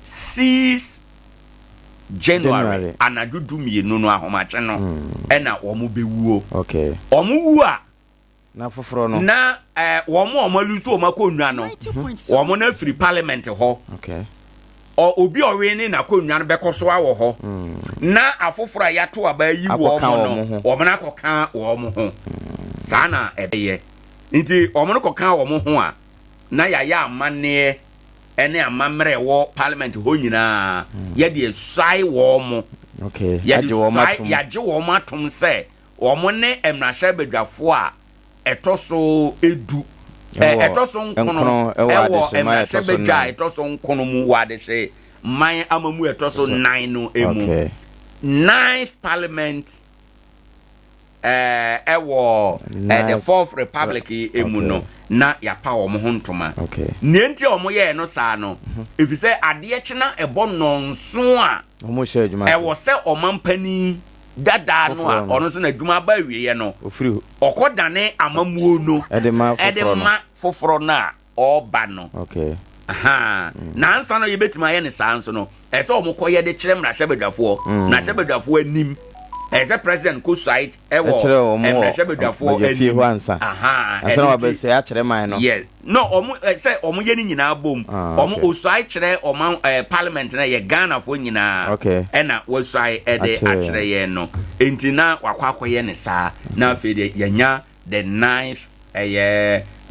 6 January anadudu mienu no ahomache no ena omo bewuo okay omo wu a na foforo no na omo luso omo akonnwa no omo na free parliament ho okay obi owe ni na akonnwa no bekoso awo ho na afoforo a yato aba yi wo omo no omo na koka wo omo ho sana ebeye nti omo no koka wo omo ho a na ya amane ene amamre wo parliament ho nyina ye de sai wo mo okay yaje wo matum se wo mo ne emrahye bedwafo a etoso edu etoso nkono ewo emrahye bedwa etoso nkono mu wade se man amamu etoso 9 no emu okay 9th parliament ewo the 4th republic emu no na ya pa wo mo hontoma okay nienti wo mo ye no saa no efise ade chena ebo nonso a wo share adwuma ewo se omampani dada no a ono so na adwuma ba wiye no ofiri okodane amamuo no edema foforo na oba no okay aha na ansa no yebetima ye ne saa nso no ese wo mo koye de kyerem na hyebedwafo na hyebedwafo anim as a president ko site ewo emrahebedwafo ani aha asa wa be say a kyere man no yes no omo say omo ye ni nyina bom omo osai kyere omo parliament na ye Ghana fo nyina okay ena wosai e de a kyere ye no enti na wakwa ye ne saa na fe de yanya the 9th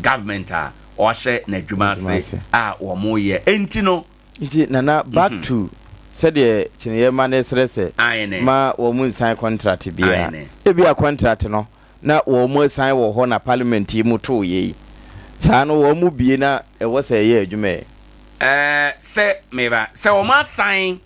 government a o hye na dwuma se a omo ye enti no enti nana back to said the chineye man stress ma wo mun sign contract bia e bia contract no na wo mu sign wo ho na parliament yi mu to ye sa no wo mu bie na e wo se ye adwuma se meba se wo ma sign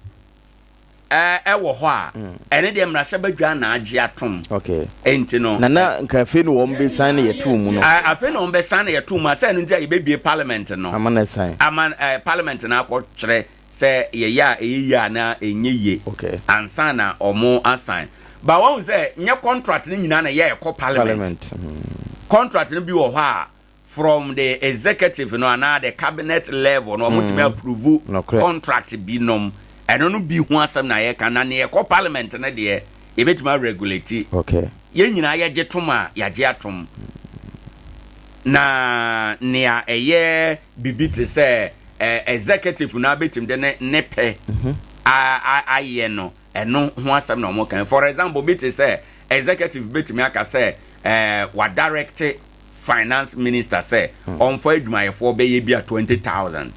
e wo ho a ene de mrahye badwa na age atom okay enti no na nka fe no wo be sign ye to mu no afe no be sign ye to mu asa no ntia ye bebie parliament no amana sign parliament na akọ kyere say ya eya na enye okay ansa na omo assign ba won say nye contract ni nyina na ye ko parliament contract ni bi wo ha from the executive no na the cabinet level no omo timi approve contract bi nom eno no bi hu asem na ye kan na ye ko parliament na de e betima regulate okay ye nyina ye getoma ya ge atom na nia eye bibiti say executive na betim de ne pe aye no eno ho asem na omo kan for example bit say executive betim aka say wa direct finance minister say on for adwumayefo be ye bia 20,000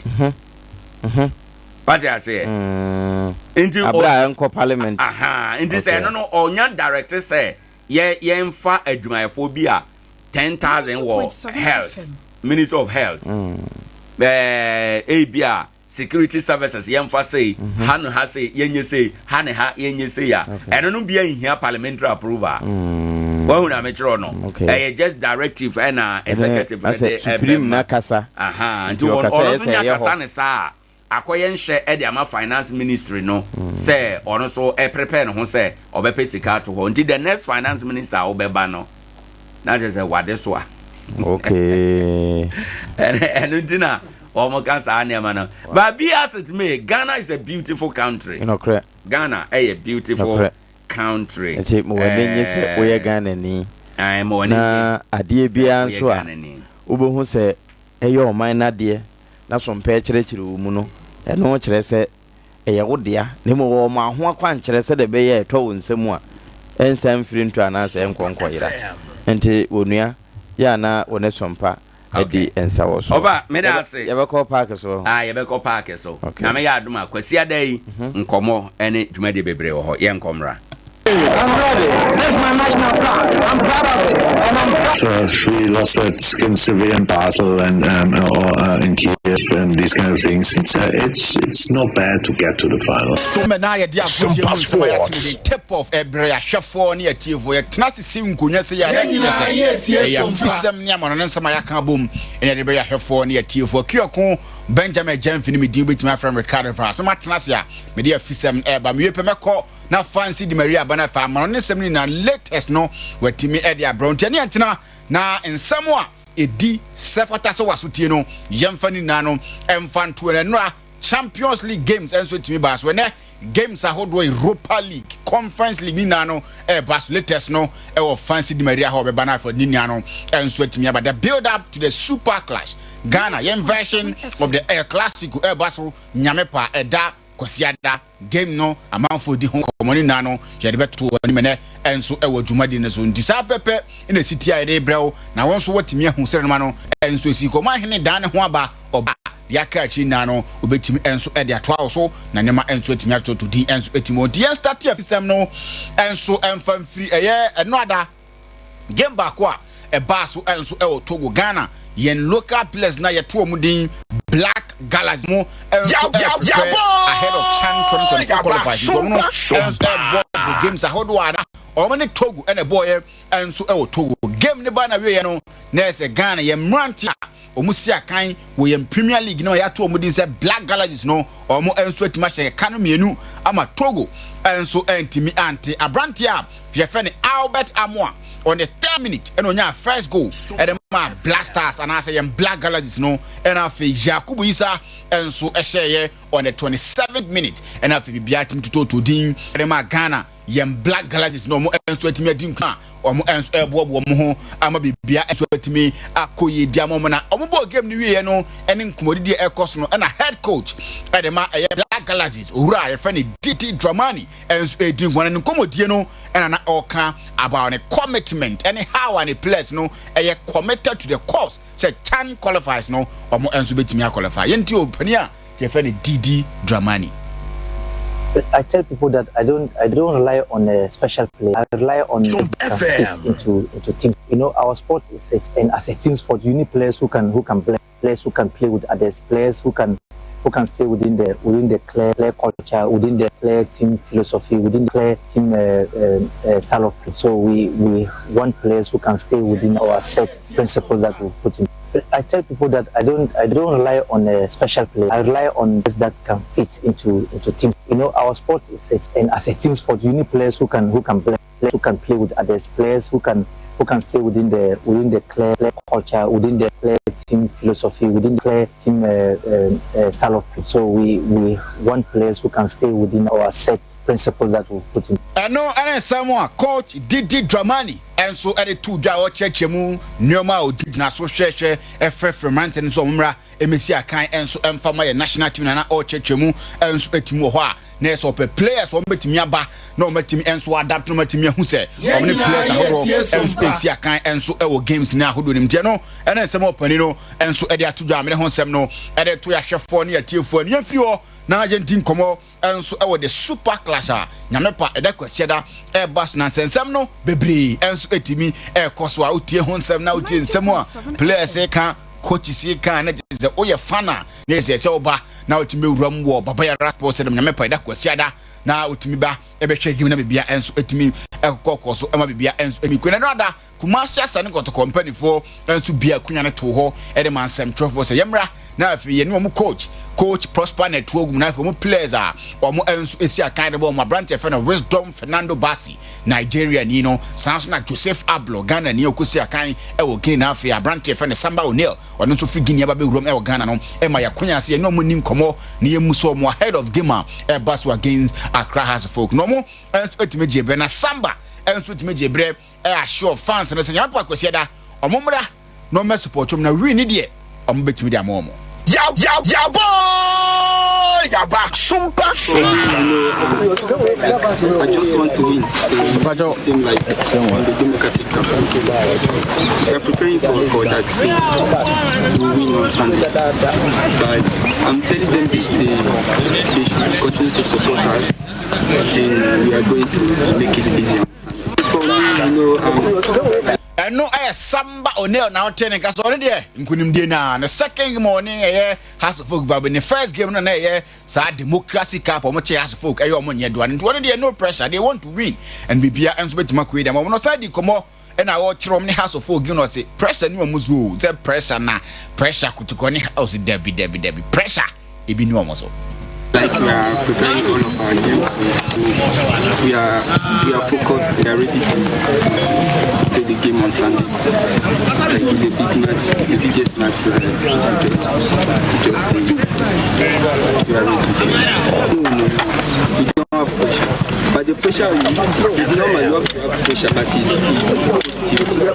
what I say into abra enko parliament aha into say no onya director say ye mfa adwumayefo bia 10,000 wo health minister of health abia security services yemfa say hanu ha say yenye say hane ha yenye say ya eno no bia nhia parliamentary approval wo na me kiro no just directive and executive supreme na kasa aha nti ono so nya kasa ne sa akoye nhye e de ama finance ministry no say ono so prepare no ho say obepe sika to ho nti the next finance minister obeba no na just wade so okay and ntina omo kansa anema na but be as it may Ghana is a beautiful country you know correct Ghana a beautiful country eche mo wenye se oye Ghana ni mo wani na ade bia nso a obohu se eye oman na de na so mpa kyerɛkyerɛ wo mu no eno kyerɛ se eye wodea na mo wo ma ho akwan kyerɛ se de be ye to wo nsɛm a ensam firi nto ana se enkonkɔyira enti wonua ya na wone sompa edi ensawo so over me da say ye be call park so ye be call park so na me ya aduma kwasi adai nkomo ene dwumade bebre wo ho ye nkomra I'm ready. This is my national flag. I'm proud of it. And I'm we lost that in Sevilla and Basel and in Kiev and these kind of things. It's not bad to get to the final. Sompa Sports. Tip of every shafo near TV. Tenacity sim kunya say ya fisem near Monansa Mayakabum and every shafo near TV. Kyoko Benjamin Jemfin me deal with my friend Ricardo Fras. No Matanasia, media fisem eba me pemeko. Na fancy di Maria bana fa ma no nsem ni na latest no watimi e dia bronte ne antina na nsamo a edi sefata so wasotie no yemfa ni na no emfa nto ne nora Champions League games enso timi ba so ne games ahodo Europa League, Conference League ni na no bas latest no fancy di Maria ho be bana for ni no enso timi ba the build up to the Super Clash Ghana yen version of the El Clasico baso nyame pa eda kwasiada game no amanfo di ho komoni na no yede beto ani mene enso dwumadi ne so ndisa pepe ina city a yede brew na won so watimi ahu sere no enso si ko mahene dan ne ho aba oba yaka chi na no obetimi enso de atoa so na nema enso etimi atoto di enso etimi di start up system no enso enfam free eno ada game back a baso enso Togo Ghana yen local players na yeto omudin Black Galas mo ahead of Chan 2024 qualifiers the games ahodo ana omane Togo and a boy enso Togo game ne ba na we no na se Ghana ye mranti omusia kan wo ye Premier League no yato omudin se Black Galas no omo enso etima hye kanu mienu ama Togo enso entimi anti abranti a je fe ne Albert Amoa on the 3rd minute and on your first goal and the man blasters and I say Black Galaxies no and after Jacob Isa and so share on the 27th minute and after biatim to din and the man Ghana yem Black Galaxies no more and so etimi adim kan omo enso ebo mo ho ama bibia enso etimi akoye diamo na omo bo game ni wie no ene nkomodi ekos no na head coach and the man Black Galaxies owura ye friend DT Dramani enso edin gwan nkomodi no and na oka about the commitment and how and the players no committed to the cause say Chan qualifies no omo enso betimi qualify yenti opania ye friend DD Dramani. I tell people that I don't rely on a special play. I rely on into team. You know, our sport is and as a team sport, you need players who can play, players who can play with others, players who can stay within the clear culture, within the clear team philosophy, within the clear team style of play. So we want players who can stay within our set principles that we put in. I tell people that I don't rely on a special play. I rely on players that can fit into team. You know, our sport is and as a team sport, you need players who can play, players who can play with others, players who can stay within the clear culture, within the clear team philosophy, within the clear team style of play. So we want players who can stay within our set principles that we put in. I know someone coach Didi Dramani and so at the two jaw chechemu nyoma odi na so hwehwe FF Mountain so mra emesi akan enso emfama national team na o chechemu enso etimu ho a na so players o metimi aba na o metimi enso adapt no metimi hu se o many players ahodo enso esi akan enso e wo games na ahodo nim tie no ene nsem opani no enso e de atudwa amene ho nsem no e de to ya hwefo ne atiefo ne yamfiri ho na Argentine komo enso e wo the Super Clash a nyamepa e de kwasieda e bas na nsem no bebre enso etimi e koso a otie ho nsem na otie nsem a players e kan coach si kan na je oye fana na se oba na otimi wuram wo baba ya raport dem nyamepa e de kwasieda na otimi ba e be hwe game na bibia enso etimi e kokoso e ma bibia enso emi kwena no ada kumasi asane koto company for enso bia kunya ne to ho e de mansem trofo se yemra na afi ye no mu coach Prosper Network na for mu players a omo enso esi akan de bo mo branch e fe no Wisdom Fernando Bassi Nigeria ni no sans na Joseph Ablo Ghana ni okosi akan e wo gain na afi branch e fe no Samba O'Neil ono so free Guinea ba be wurom e wo Ghana no e ma yakonya se ye no mo ni nkomo ni ye muso mo ahead of game e Bassi against Accra House of Folk no mo enso etimeje be na Samba enso etimeje bre e assure fans na se nyapa kwesi da omo mra no me support na win ni de omo betimi de amomo ya boy ya back Sompa. I just want to win. Same like the Democratic Cup. We are preparing for that, so we win on Sunday. But I'm telling them they should continue to support us, and we are going to make it easier. For me, and no Samba O'Neil now turning cause already nkunimde na the second morning House of Folk but in the first game na sa Democracy Cup or much House of Folk omo nyedo and one dey no pressure they want to win and bibia enso betima kweda ma no side komo and I watch from the House of Folk you know say pressure ni omuzu say pressure na pressure kutukoni house debi pressure ebi ni omo so Like we are preparing all of our games. We are focused. We are ready to play the game on Sunday. Like it's a big match. It's the biggest match. Like just say it. We are ready for it. No, we don't have pressure. But the pressure is normal. You have to have pressure, but it's positivity. The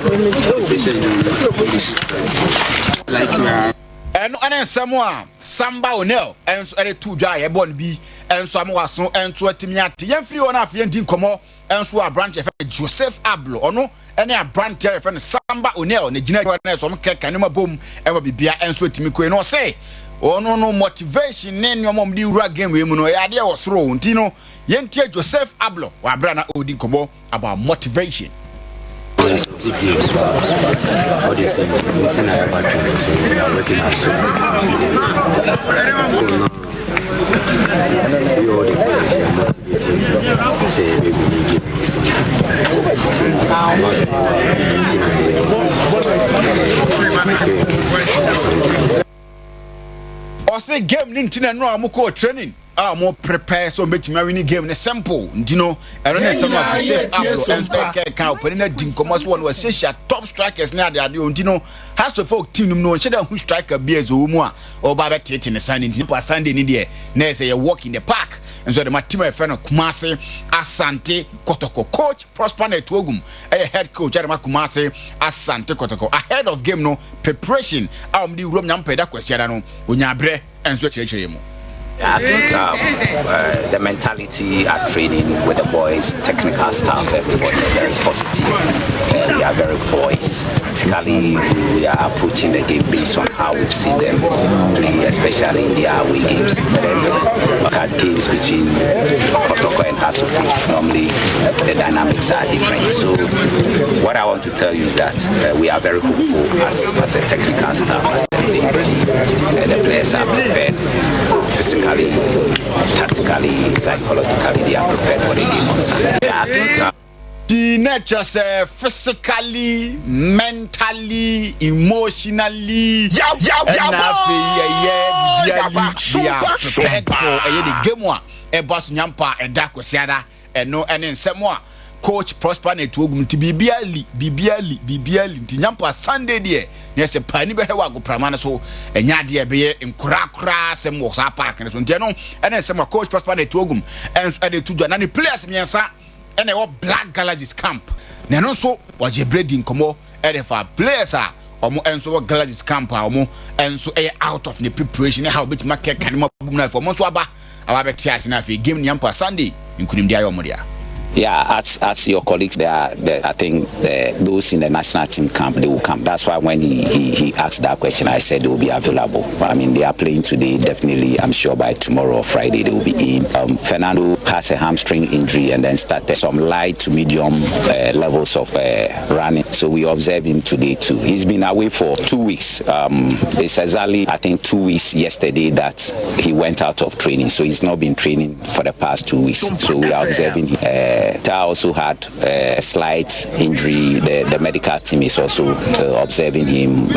pressure is on the side. Like we are. And someone Samba Onel and so at 2 dry a bon be and so I'm was so and to a timiati yan free on half yen dinkomo and so a branch of Joseph Ablo or no any a branch of Samba Onel the general some canima boom ever be beer and so timiko no say oh no motivation name your mom do rag game women or idea was thrown Tino yentia Joseph Ablo or brana odinkomo about motivation. All this meeting I about to so we are working hard so we all the players are motivated say we will give me something or say game nintin no amoko training more prepare so make me win game ne simple ndino and no some of the safe Ablo and can open na dinkomo so one was say top strikers na ade ndino has to folk team no che da who striker be as omu a o ba betete ne Sunday ndino Sunday ni de na say you walk in the park and so the team e friend Kumase Asante Kotoko coach Prosper Netwogum head coach Adama Kumase Asante Kotoko ahead of game no preparation the room nyampe da kwesiada no onyabre enso chirechire mu. I think the mentality at training with the boys, technical staff, everybody is very positive. We are very boys. Practically, we are approaching the game based on how we've seen them play, especially in their away games. But then look at games between Kotoko and Hasuki. Normally, the dynamics are different. So, what I want to tell you is that we are very hopeful as a technical staff. The players are prepared physically, tactically, psychologically. They are prepared for the game on Sunday. I think the nature say physically, mentally, emotionally, they are prepared for the game one. A boss nyampa a darkosiada and no and in some coach Prosper Netwogum to be barely nyampa Sunday dear. Yes, a penny be hewa go pramana so and yadia be in Nkoranza some was our park and so and then some coach Prosper Netwogum and added to Janani players miansa and they were Black Galaxy's camp. Nano so was a breeding como and for players are and so Galaxy's camp and so out of the preparation how bit market can for Monswaba. Our better enough game Nyampa Sunday in Kunimdia Modia. Yeah, as your colleagues, I think those in the national team camp, they will come. That's why when he asked that question, I said they will be available. I mean, they are playing today. Definitely, I'm sure by tomorrow or Friday they will be in. Fernando has a hamstring injury and then started some light to medium levels of running. So we observe him today too. He's been away for 2 weeks. It's exactly, I think, 2 weeks yesterday that he went out of training. So he's not been training for the past 2 weeks. So we are observing him. Ta also had a slight injury. The medical team is also observing him.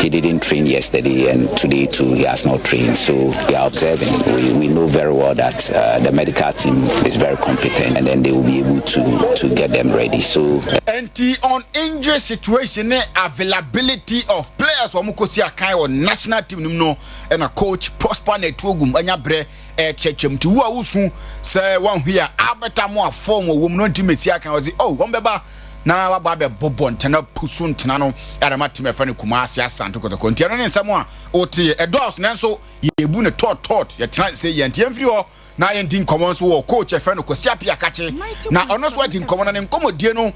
He didn't train yesterday and today too he has not trained. So we are observing. We know very well that the medical team is very competent and then they will be able to get them ready. So on injury situation, availability of players Omukosi Akai or national team no and a coach Prosper Netwogum Anyabre chechem to who usu say one here abeta mo form woman intimacy can was oh one beba na wababe bobon tena pusun tena no adama team friend Kumasi Asante Kotoko ntia no nsamo oti edos nanso yebu ne tot ye tena say ye ntia mfiri ho na ye ndin common so wo coach friend Kwasi Apia kache na ono so din common na nkomodie no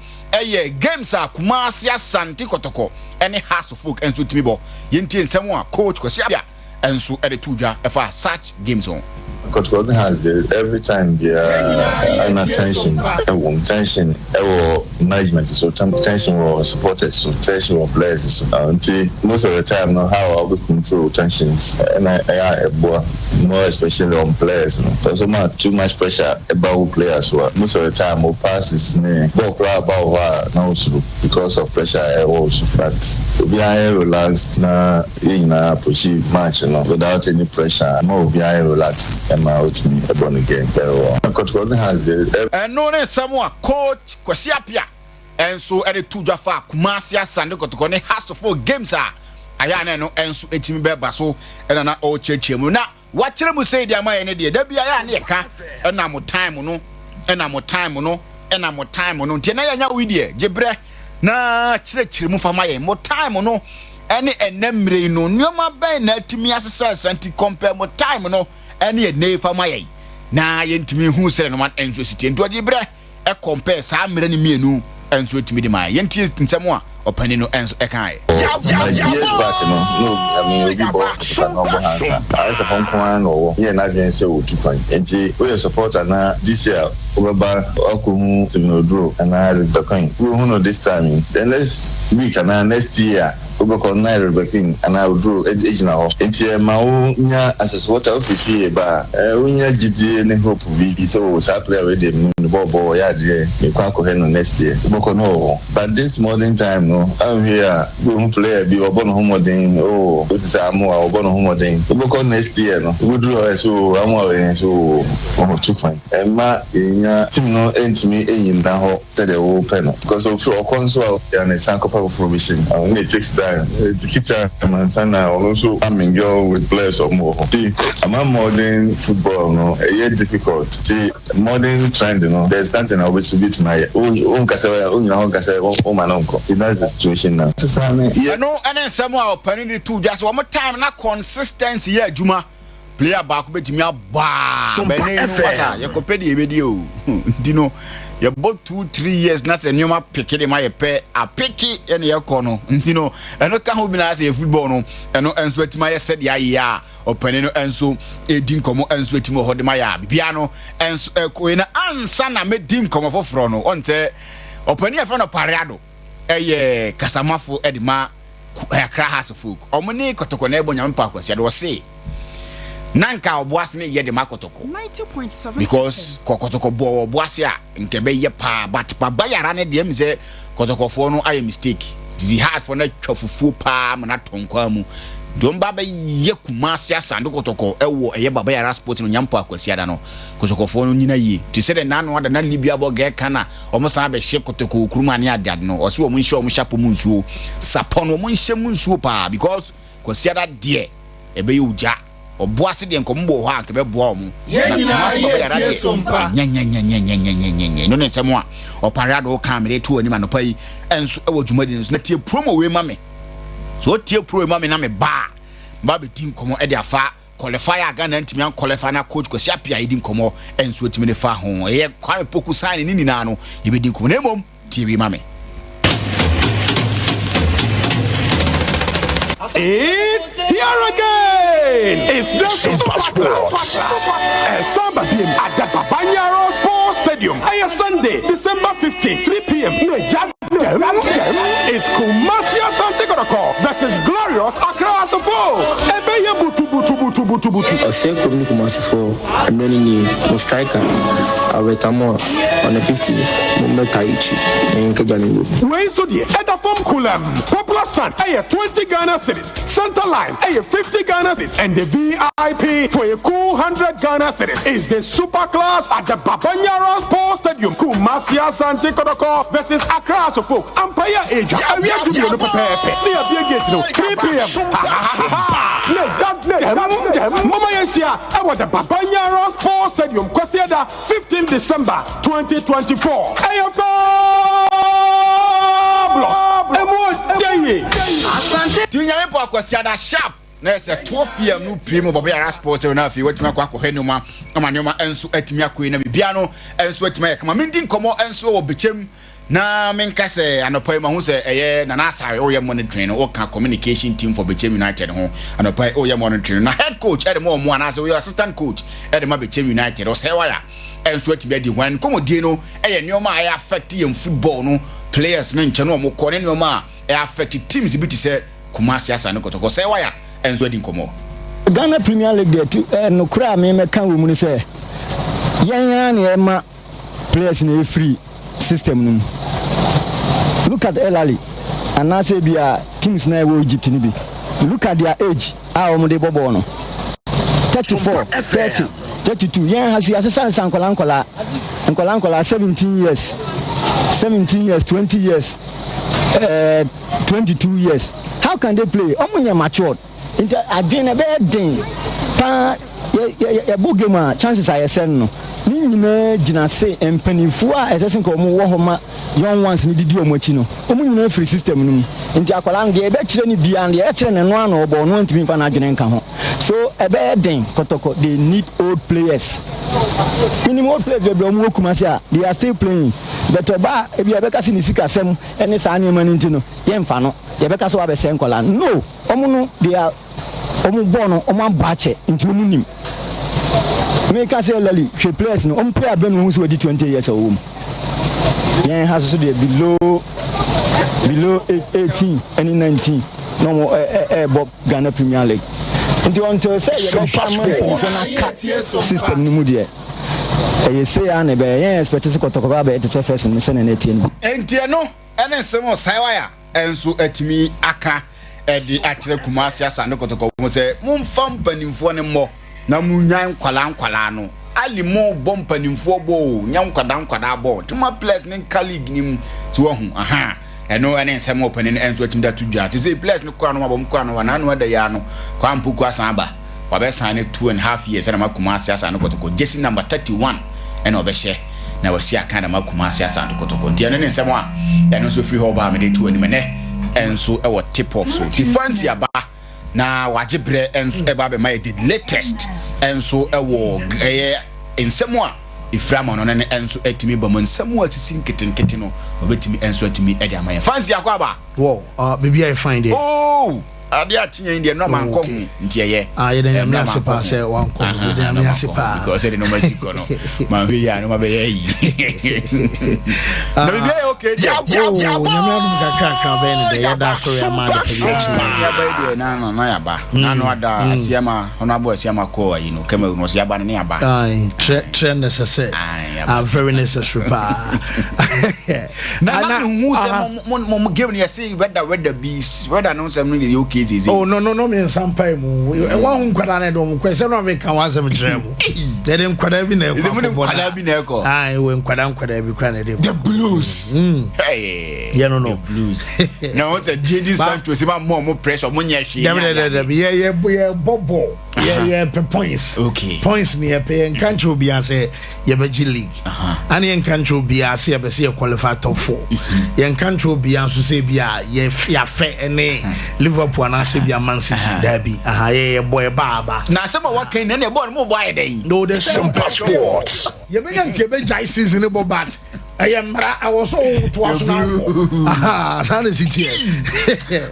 games a Kumasi Asante Kotoko any house of folk enso timi bo ye ntia nsamo coach Kwasi Apia enso ede tudwa efa such games on Coach Gordon has every time they are under tension, management, so tension or supporters, so tension or players. So most of the time, now how we control tensions, and I more especially on players. Also, too much pressure about players. So most of the time, we passes ball about now because of pressure also. But we are relaxed now in a push match, without any pressure. More we are relaxed. out me born again very well. Kotoko has and no ne someone coach Kwesi Apia and so any two Jaffa Kumasi Sande Kotoko ne has for games are ayana no enso etimi beba so and na all chechemu na what you say the amaya ne de bia ya ne ka na mo time no na mo time no na mo time no ntia na ya nya widie gibre na chirechire mu fama ye mo time no any enemre no nyoma ben na atimi asesa santi compare mo time no any ene fama ye na ye ntimi hu sere no man enso sitie nto gibre e compare sa mre ni mienu enso etimi de ma ye ntie nsemo a opani no enso e kan ye years back no I mean we bought the number answer I was a Hong Kong or here na gen say o 2 point nti we supporter na this year Obaba Okumu Timodro and I the coin we who this time then next week and next year Obako na Rebecca and I will draw age now nti ma wo nya as what of fie ba unya gidi ne hope we so sa play with them no bobo ya de me kwa ko no next year Obako no but this modern time no I'm here we who play be obono homodin oh it is amu obono homodin Obako next year no we draw so amu so 2 point ma team no entimi eyin dan ho said the open because of your console and a sankopa formation and it takes time to keep time and sana also coming girl with players or more see among modern football no a difficult see modern trend you know there's nothing I wish to beat my own kase o manonko that's the situation now you know and someone opening the two just one more time na consistency here juma player back betimi aba benenu wasa yakopedi ebedi o dino ya about 2-3 years na se nyoma peke de ma ye pe apeki ene yakono dino eno ka ho bi na se football no eno enso atima ye said ya opene no enso edin komo enso atimo ho de ma ya bibia no enso ekoina ansa na medim komo foforo no onte opene e fa no pareado eye kasamafo edima akra has folk omuni kotoko na ebo nyampa akwasi ade wo se nanka oboase ne ye de makotoko 90.7 because kokotoko bo oboase a nke be ye pa but pa bayara ne de mze kotokofo no aye mistake the hard for na twafufu pa na tonkwa mu domba be ye kumase asande kotoko ewo eye babayara sport no nyampa akwasi ada no kotokofo no nyina ye to say the nanu ada na libia bo ge kana omosan be hye kotoko kuruma ne adad no o se o mu hye o mu shapo mu nsuo sapon o mu hye mu nsuo pa because kwasi ada de ebe ye uja oboase de nkombo ho anke be boa omu na Sompa no ne semo a oparado o kamere to ani manopa yi enso e wodwumadi nso na tie promo we mame so tie promo mame na me ba be team komo e de afa qualifier aga na ntimi an qualify na coach Kwesi Apia yi di nkomo enso timi ne fa ho ye kwa poku sign ni nina no ye be di nkomo na mom tie we mame. It's here again. It's the Sompa Sports. Sompa game at the Babanyaro Sports Stadium. Sunday, December 15, 3 p.m. It's Kumasi Asante Kotoko versus Glorious Accra Asafo. Ebeye butu. I say Kumasi for I'm running no striker. I wait more on the 50. Mumetaichi and Kajani. Wait so the Edda from Kulam. Popular stand. 20 Ghana cities. Center line. 50 Ghana cities. And the VIP for a cool 100 Ghana cities is the super class at the Babanyaro Sports Stadium. Kumasi Asante Kotoko versus Accra Asafo. Empire age. We have to be on the prepare. They are being getting 3 p.m. Mama Yesia, I was the Babanyaro Sports Stadium, Kwesiada, 15 December 2024. AFL Tinyame Kwesiada sharp. Next at 12 p.m. no primo Babanyaro Sports na fi wetima kwa ko henuma amanoma enso atimi akoe na bibiano enso atimi yakama mindin komo enso wo bechem na menkase anopai ma hu se eye na nasare o ye monitoring o ka communication team for Bechem United ho anopai o ye monitoring na head coach ede mo anase o assistant coach ede ma Bechem United o se waya enso atimi di wan komodie no eye neoma aya affect yem football no players no nche no mo ko ne neoma aya affect teams bi ti se Kumasi Asante Kotoko se waya enso di nkomo Ghana Premier League there no kra me meka wo mu ni se yan na e ma players na free system num. Look at El Ali and now say be teams na wo Egypt ni bi. Look at their age how omo dey bobo no 34 30 32 yen has you assistant Nkoranza 17 years 20 years 22 years. How can they play? Omunya matured. Into adwene be den. Pa ya bugema chances are sen no. Ni nyina gina se empanifo a esesen ko omu wo homa young ones ni didi omochi no. Omu nyina free system no. Nti akwala nge ebe kire ni bia nge e kire ne no ano obo no ntimi fa na adwene nka ho. So ebe den kotoko they need old players. Minimum old players be omu Kumasi a they are still playing. But oba ebi abeka si ni sika sem ene sa na mani nti no ye mfa no ye beka so abese nkola no omu no they are omu bono omu ambache nti omu nim me ka say lali she players no omu player be no hu so di 20 years old yen has so dey below 18 and 19 no Bob Ghana Premier League nti until say ye be shama system ni mu dey say an be yen expect say kotoko ba te say first ni say na etie no entie no ene nsemo saiwaya enso atimi aka edi akire Kumasi asande kotoko mo say mumfa mpanimfo ne mo na munyan kwala no ali mo bom mpanimfo bo nyam kwada bo tuma players ne colleague nim ti wo hu aha eno ene nsemo open ne enso atimi da tudwa ti say players ne kwa no mabom kwa no na no da ya no kwa mpuku asan ba wa be sign 2.5 years na Kumasi asande kotoko jersey number 31 ene obehye na wasi akanda Kumasi asande kotoko ntia ne nsemo a eno so free hoba me de tu ani me enso e wo tip off so defense aba na wajibre enso e ba be my the latest enso e wo nsemo a iframa no ne enso atimi ba mo nsemo a sisi nkete no obetimi enso atimi e de amaye fancy akwa aba wow baby I find it oh ade atinye ndi no man ko ntie ye ye dem na se pa se wan ko dem na se pa because they no masiko no man be ya no ma be yi na be okay ya nyame adum kakra be ne de ya da so ya ma de pele ya ba de na ya ba na no ada asiama ono abo asiama ko ayi no kama no so ya ba ne ya ba trend necessary very necessary pa na hu se mo give ne say whether bees whether no say no dey okay. Oh no me Sompa mu wan nkwada na do mu kwese no me kan wasem kire mu de dem kwada bi na eko ai we nkwada bi kra na de the blues hey yeah no the blues na o say JD Santos ma mo pressure mo nya hwe yeah bobo yeah points okay points ni pe country bi ase ye beji league ani en country bi ase ye be se qualify top 4 ye country bi anso se bia ye fe ene Liverpool na se bia Man City derby ye boy baba na se ma wakan na boy mo boy den no the Sompa sports ye be yan ke be jai season bo bat ayamra awoso to aso na sana City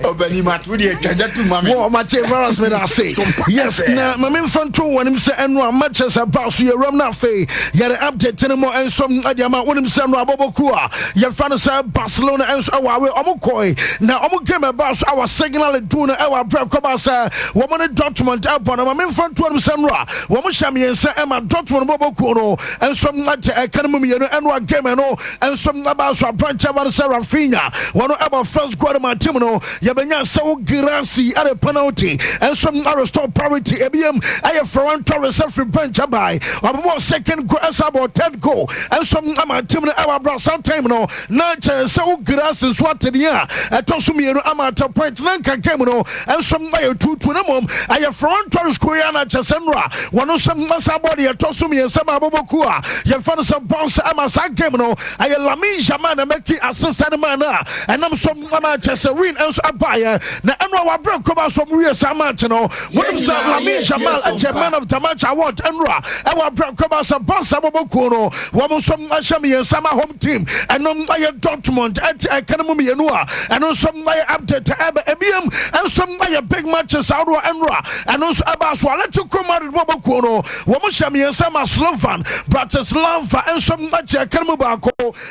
obani matu de twaja tu mame wo ma che virus me na say yes na mame mfanto wonim se eno a Manchester pass ye ram na fe ye update ne mo ensom adiama wonim se no aboboku a ye fa no se Barcelona enso awawe omukoi na omugame bass our signal do na our break come say woman Dortmund upon mame mfanto wonim se no a wo mo hyame se ema Dortmund boboku no ensom ate ekanemu me no eno game no ensom about so branch about Rafinha one about first quarter my team no yabenya so grassi at a penalty and some restore parity ebiem aye Ferran Torres free bench by about second goal about third goal and some my team no our bro sometime no na so grassi swat dia etosumiero amata point nanka game no and some aye 2-2 na mom aye Ferran Torres koyana chesenra one some masabody etosumie sama aboboku a ye fan some bounce amasa game no aye Lamin Jaman make assistant man and I'm some Manchester win and abaya na eno wa break come some real match no when say Lamin Jamal a German of the match award enra e wa break come some boss aboboku no wo some ashami and sama home team and aye Dortmund at ekanemu me no and some aye update ebiem and some aye big matches out enra and about so let you come out aboboku no wo shami and sama Slovan Bratislava and some match ekanemu ba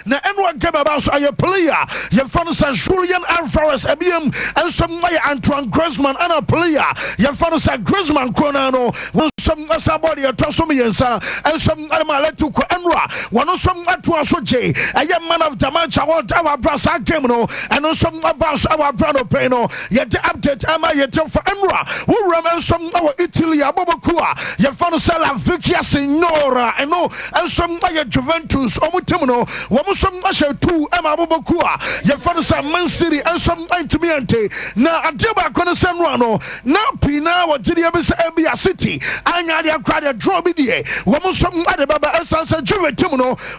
na enwa game about so a player your fan San Julian Alvarez ebiem and some Antoine Griezmann and a player your fan San Griezmann Kronano some somebody a toss me and some Armaletu Enra one some Atua Soje a young man of Damacha want our brasa game no and some about our brother Peno yet the update am I yet for Enra who remain some our Italy Abobakua your fan Sala Vicia Signora and no and some Juventus Omutimono one some Asha 2 Emma Abobakua your fan San Man City and some Intimiante now Adeba Conasemrano now Pina or Jidia City anya dia crowd draw me die wo some adebaba esansa Juventus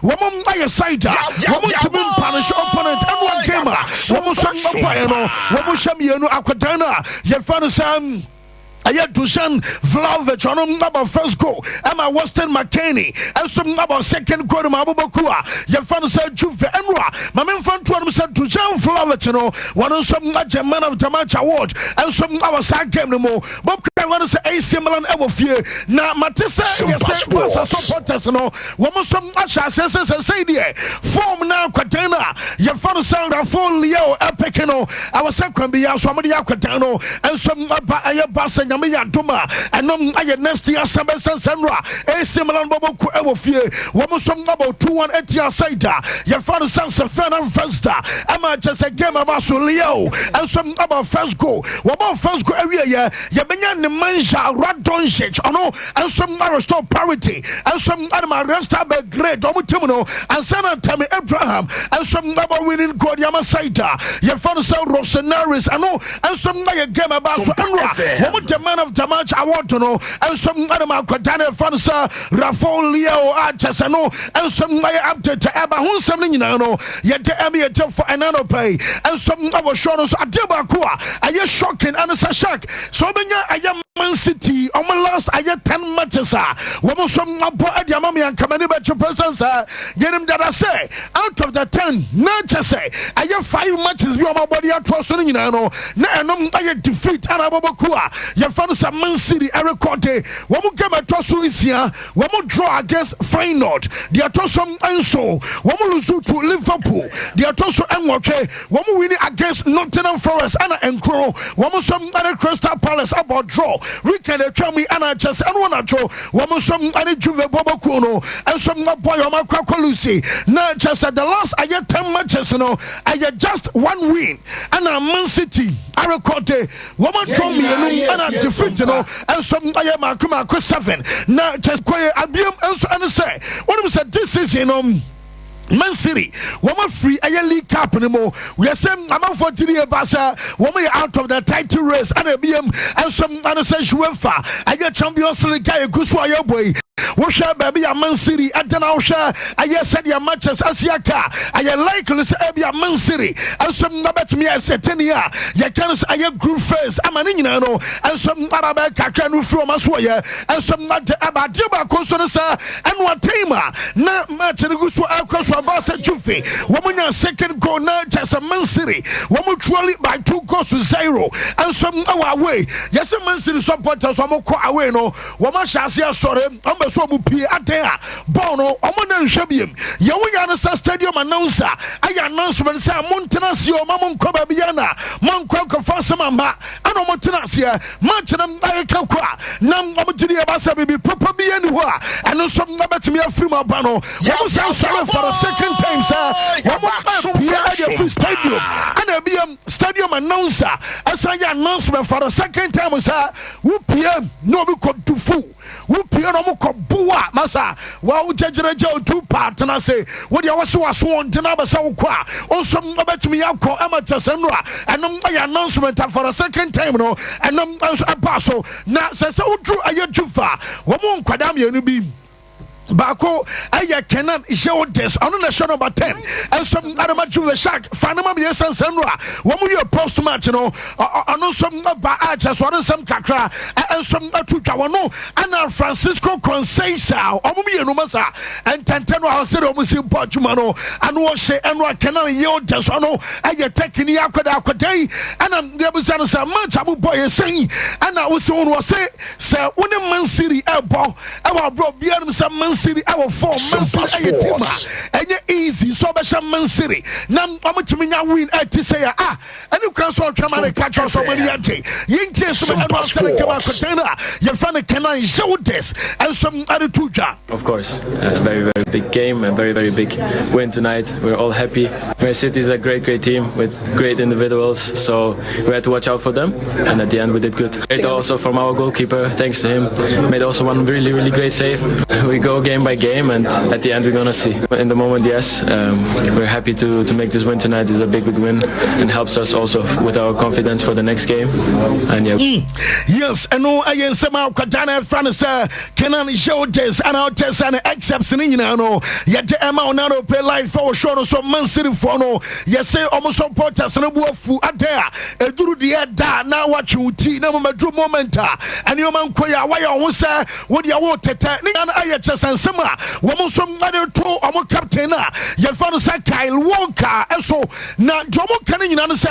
wo my side wo to be punish opponent everyone came wo some no wo shamienu akwadana your fan Sam Ayat Dushan Vlahovic on about first goal. Emma Weston McKinney and some about second goal. Mabubakua. Your fan said Juve Enra. My main fan to him said Dushan Vlahovic. One of some man of the match award and some our side game no more. Bob I want to say AC Milan ever fear. Now Matissa yes Barca supporters no. One some Asha says say there. Form now Quatena. Your fan said Rafael Leo Epekino. Our second be somebody Aquatano and some Barca Yamiya Duma and I next year Sabesan Sandra a similar Bobo Kuewofie Womusum about 2-1 Etia Saita your father sons of Fernand Festa Emma just a game of Asulio and some about first goal about first goal area Yabenyan Manja Radonchich and some restore parity and some Adama Resta great Omutimono and Sana Tammy Abraham and some about winning goal Yama Saita your father son Rosenaris and some game about Enra man of the match award to know and some other Quadana Fansa Rafael Leo Archesano and some update to Abba who's something you know yet the Emmy for another pay and some other shows at Debakua. Are you shocking and it's a shock? So when I am Man City on my last I get 10 matches woman some at your mommy and coming about your presence get him that I say out of the 10 not just say I have 5 matches beyond my body at trusting you know now I defeat Anabakua your fans are Man City Eric Conte when we came at Tosu is here when we draw against Feyenoord the Atosom Enso when we lose to Liverpool the Atoso Enwoke when we win against Nottingham Forest and Nkoro when we some other Crystal Palace about draw we can tell me and I just and one draw when we some other Juve Bobokuno and some boy on my Lucy not just at the last I get 10 matches you know I get just 1 win and a Man City Eric Conte woman draw me and I defeat you know and some I am a 7 now just quiet and say what we said this is you know Man City, woman free a league cup anymore. We are saying I'm for 3 years, woman out of the title race and a BM and some other say UEFA. I get Champions League, I go to boy. Washa baby a Man City at the Nausha. I said your matches as Yaka. I like to say a Man City and some number to me I said 10 years. You can say I group first. I'm an Inano and some Araba Kakanu from Aswaya and some Abadiba Kososa and what Tema. Not much in the Gusu Alcos Basa Jufi. Woman second goal now just a Man City. Woman truly by 2 goals to 0 and some our way. Yes, a Man City supporters are more away no. Woman Shasia sorry. So P Atea Bono Oman Shabium Yawiana Stadium announcer I announcement say Montenasio Mamon Kobabiana Monquanko Fasamamba and Montenasia Manchanam Ayakakwa Nam Amatria Basabi Papa be anywhere and some number to me a free Mabano. What sorry for a second time, sir? P free stadium and a BM stadium announcer as I announcement for a second time, sir. Who PM no be called to fool. Who PM no Bua Masa, wow, Jajarajo 2 partner say, what you was sworn to number so qua. Also, about me, I'll call amateur Senra, and my announcement for a second time, no, and a parcel. Now, says, so true, I get too far. One more Quadamia, you be. Bako aya kenan show this on the show number 10 and some other match with Shaq Fanama Biasan Senra when we are post match no on some ba archers or some kakra and some tukawano and Francisco Conceição omu no masa and tantano house omusi Portumano and wash and what kenan yo this ono aya tekini akwada akwadai and there was some match abu boy saying and I was on was say when Man City ebo bro biam some City our form Man City a team and easy so Man City now I'm to me win at to say and you can so come and catch us so many anti Yinti some container you find a can show this and some other two. Of course, very big game and very big win tonight. We're all happy. Man City is a great team with great individuals, so we had to watch out for them, and at the end we did good. Great also from our goalkeeper, thanks to him. Made also one really great save. We go game by game, and at the end we're gonna see. In the moment, yes, we're happy to make this win tonight. It's a big win and helps us also with our confidence for the next game. And yeah. Yes, and no, I am somehow Kadana France Kenan show this and our test and accepts in Inano. Yet the amount now pay life for sure so Man City for no. Yes, say almost supporters and a wolf at there. A do the da now watch you tea no momenta and your man Koya why I won't say what you want to tell and I just and summer woman some other two or captain your father said Kyle Walker and so now Jomo Canning answer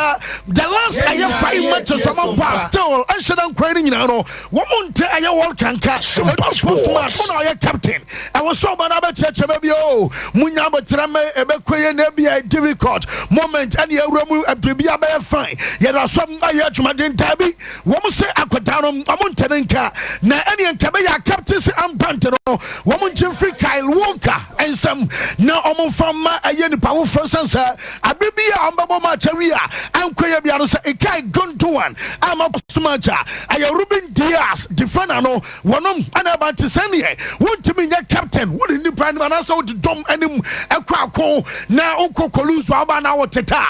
the last I have 5 matches of my still I should have crying in ano woman tell you all can catch a captain I was so bad about church maybe oh Munyaba Trame Ebequay Nebia difficult moment and you remove a Bibia by fine yet are some Ayachmadin Tabi woman say Aquadanum Amuntanenka na any and Kabaya captains and Pantano woman Jeffrey Kyle Walker and some now from a yen power first answer a Bibia Ambabo Macharia and Koyabiansa a Kai Guntuan I'm a Sumacha I Ruben Diaz Defenano one and about to send here want to be your captain wouldn't the prime man also to dom and him a crack now Uncle Colus Wabana Teta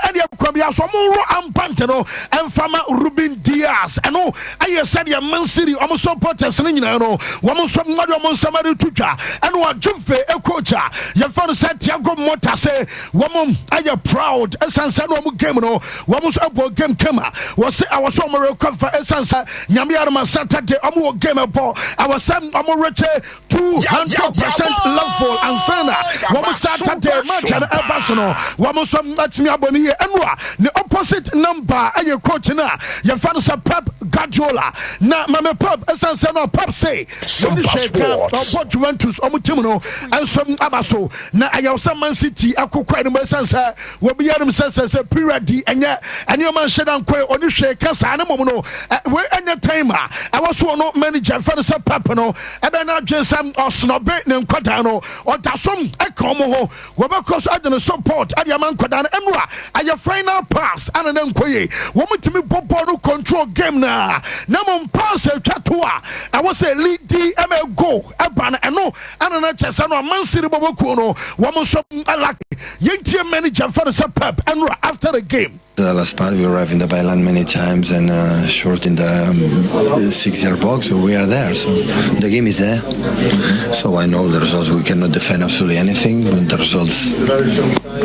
and your Kwabia Somoro and Pantano and Fama Ruben Diaz and oh I said your Man City almost supporters and you know woman some other Monsamari Tuka and what Juve a coach your father said Tiago Mota say woman are you proud as Sansano game no woman's up game kema was our summer cover essence Yamiarma Saturday I'm game ball our son I'm reach 200% level and sana woman Saturday match and Abasono woman some let me aboni here and the opposite number are you coach na your father said Pep Guardiola na mama Pep essence no Pep say Sompa Juventus omutimono and some Abaso na ayawsa Man City akokwa no essence will be them sense period and your man shedan kwe oni sheka sa na momo no we anya time I was no manager fanasa papa no ebe na dwensam osnobe ne nkwada no odasom ekomo ho we because adeno support adia man kwada no enwa aye final pass ana na nkoye wo mutimi bobo no control game na mom pass twatoa I was a lead DML go eba na eno ana na chesa no Man City bobo ku no wo mo so alaki yentie manager fanasa pep enwa after the game. The last part, we arrived in the byline many times and short in the 6-yard box, so we are there. So the game is there. So I know the results. We cannot defend absolutely anything. The results,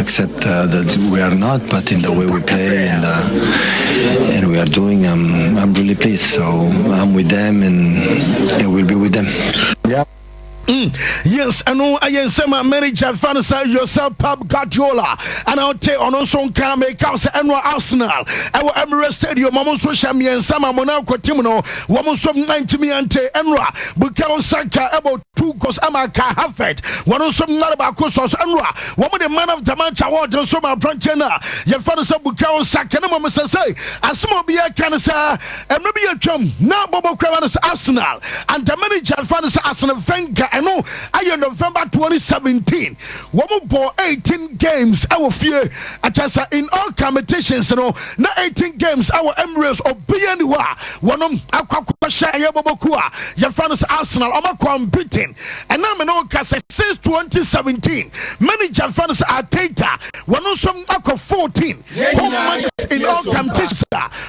except that we are not. But in the way we play and we are doing, I'm really pleased. So I'm with them and we'll be with them. Yeah. Yes, I know I am some manager fanasa yourself Pep Guardiola and I'll take on also can make us and Arsenal. Our Emirates Stadium, Mamon Social Me and Sama Monaco Timono, Woman some 90 me ante Enra, Bukao Saka about 2 goals Amaka Hafet, one of some Narabacosos Enra, woman the man of the match award and some Branchena, your father Bukao Saka, no mama say, as some be a cancer, and maybe a chum, now Bobo Cravanas Arsenal, and the manager fanasa Arsenal Venga. I know I am November 2017. Woman bought 18 games. Our fear in all competitions, you know, not 18 games. Our Emirates or Bianwa. One of Aquasha Yabokua. Your fans Arsenal. I'm beaten. And I'm an old cast since 2017. Many fans are Tata. One of some Aqua 14. In all competitions.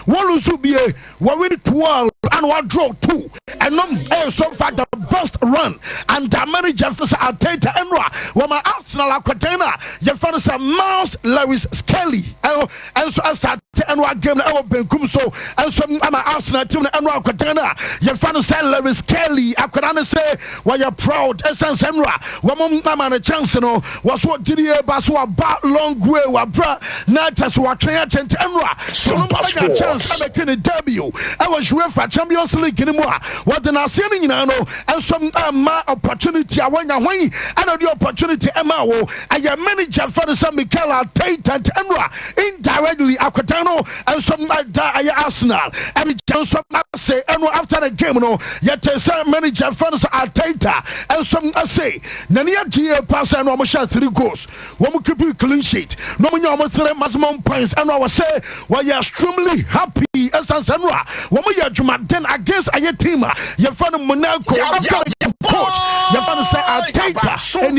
One Luzubie. One win 12 and one draw 2. And I'm so far the best run. And the manager for Arteta Enra, when my Arsenal Aquatena, your father Miles Lewis Skelly, and so I start Enwa game na ewo benkum so enso ama Arsenal team na Enwa kwatana ye fan say Lewis Kelly akwada say why you proud essence Enwa wo ama na chance no was what did he ba so about long way wa bra na just wa twen chance Enwa so no big chance am ken debut I was UEFA Champions League ni mo a what na say ni nyina no enso ama opportunity awanya hwan and the opportunity ema wo aye manager for some Mikel Arteta and Enwa indirectly akwatano and some aye Arsenal and chance say Enwa after the game no yet some manager for Arteta and some say nania GA pass and almost 3 goals one keep clean sheet no me almost 3 maximum points and I was say well you are extremely happy as Enwa one me you then against aye team you find Monaco after the coach you find say Arteta and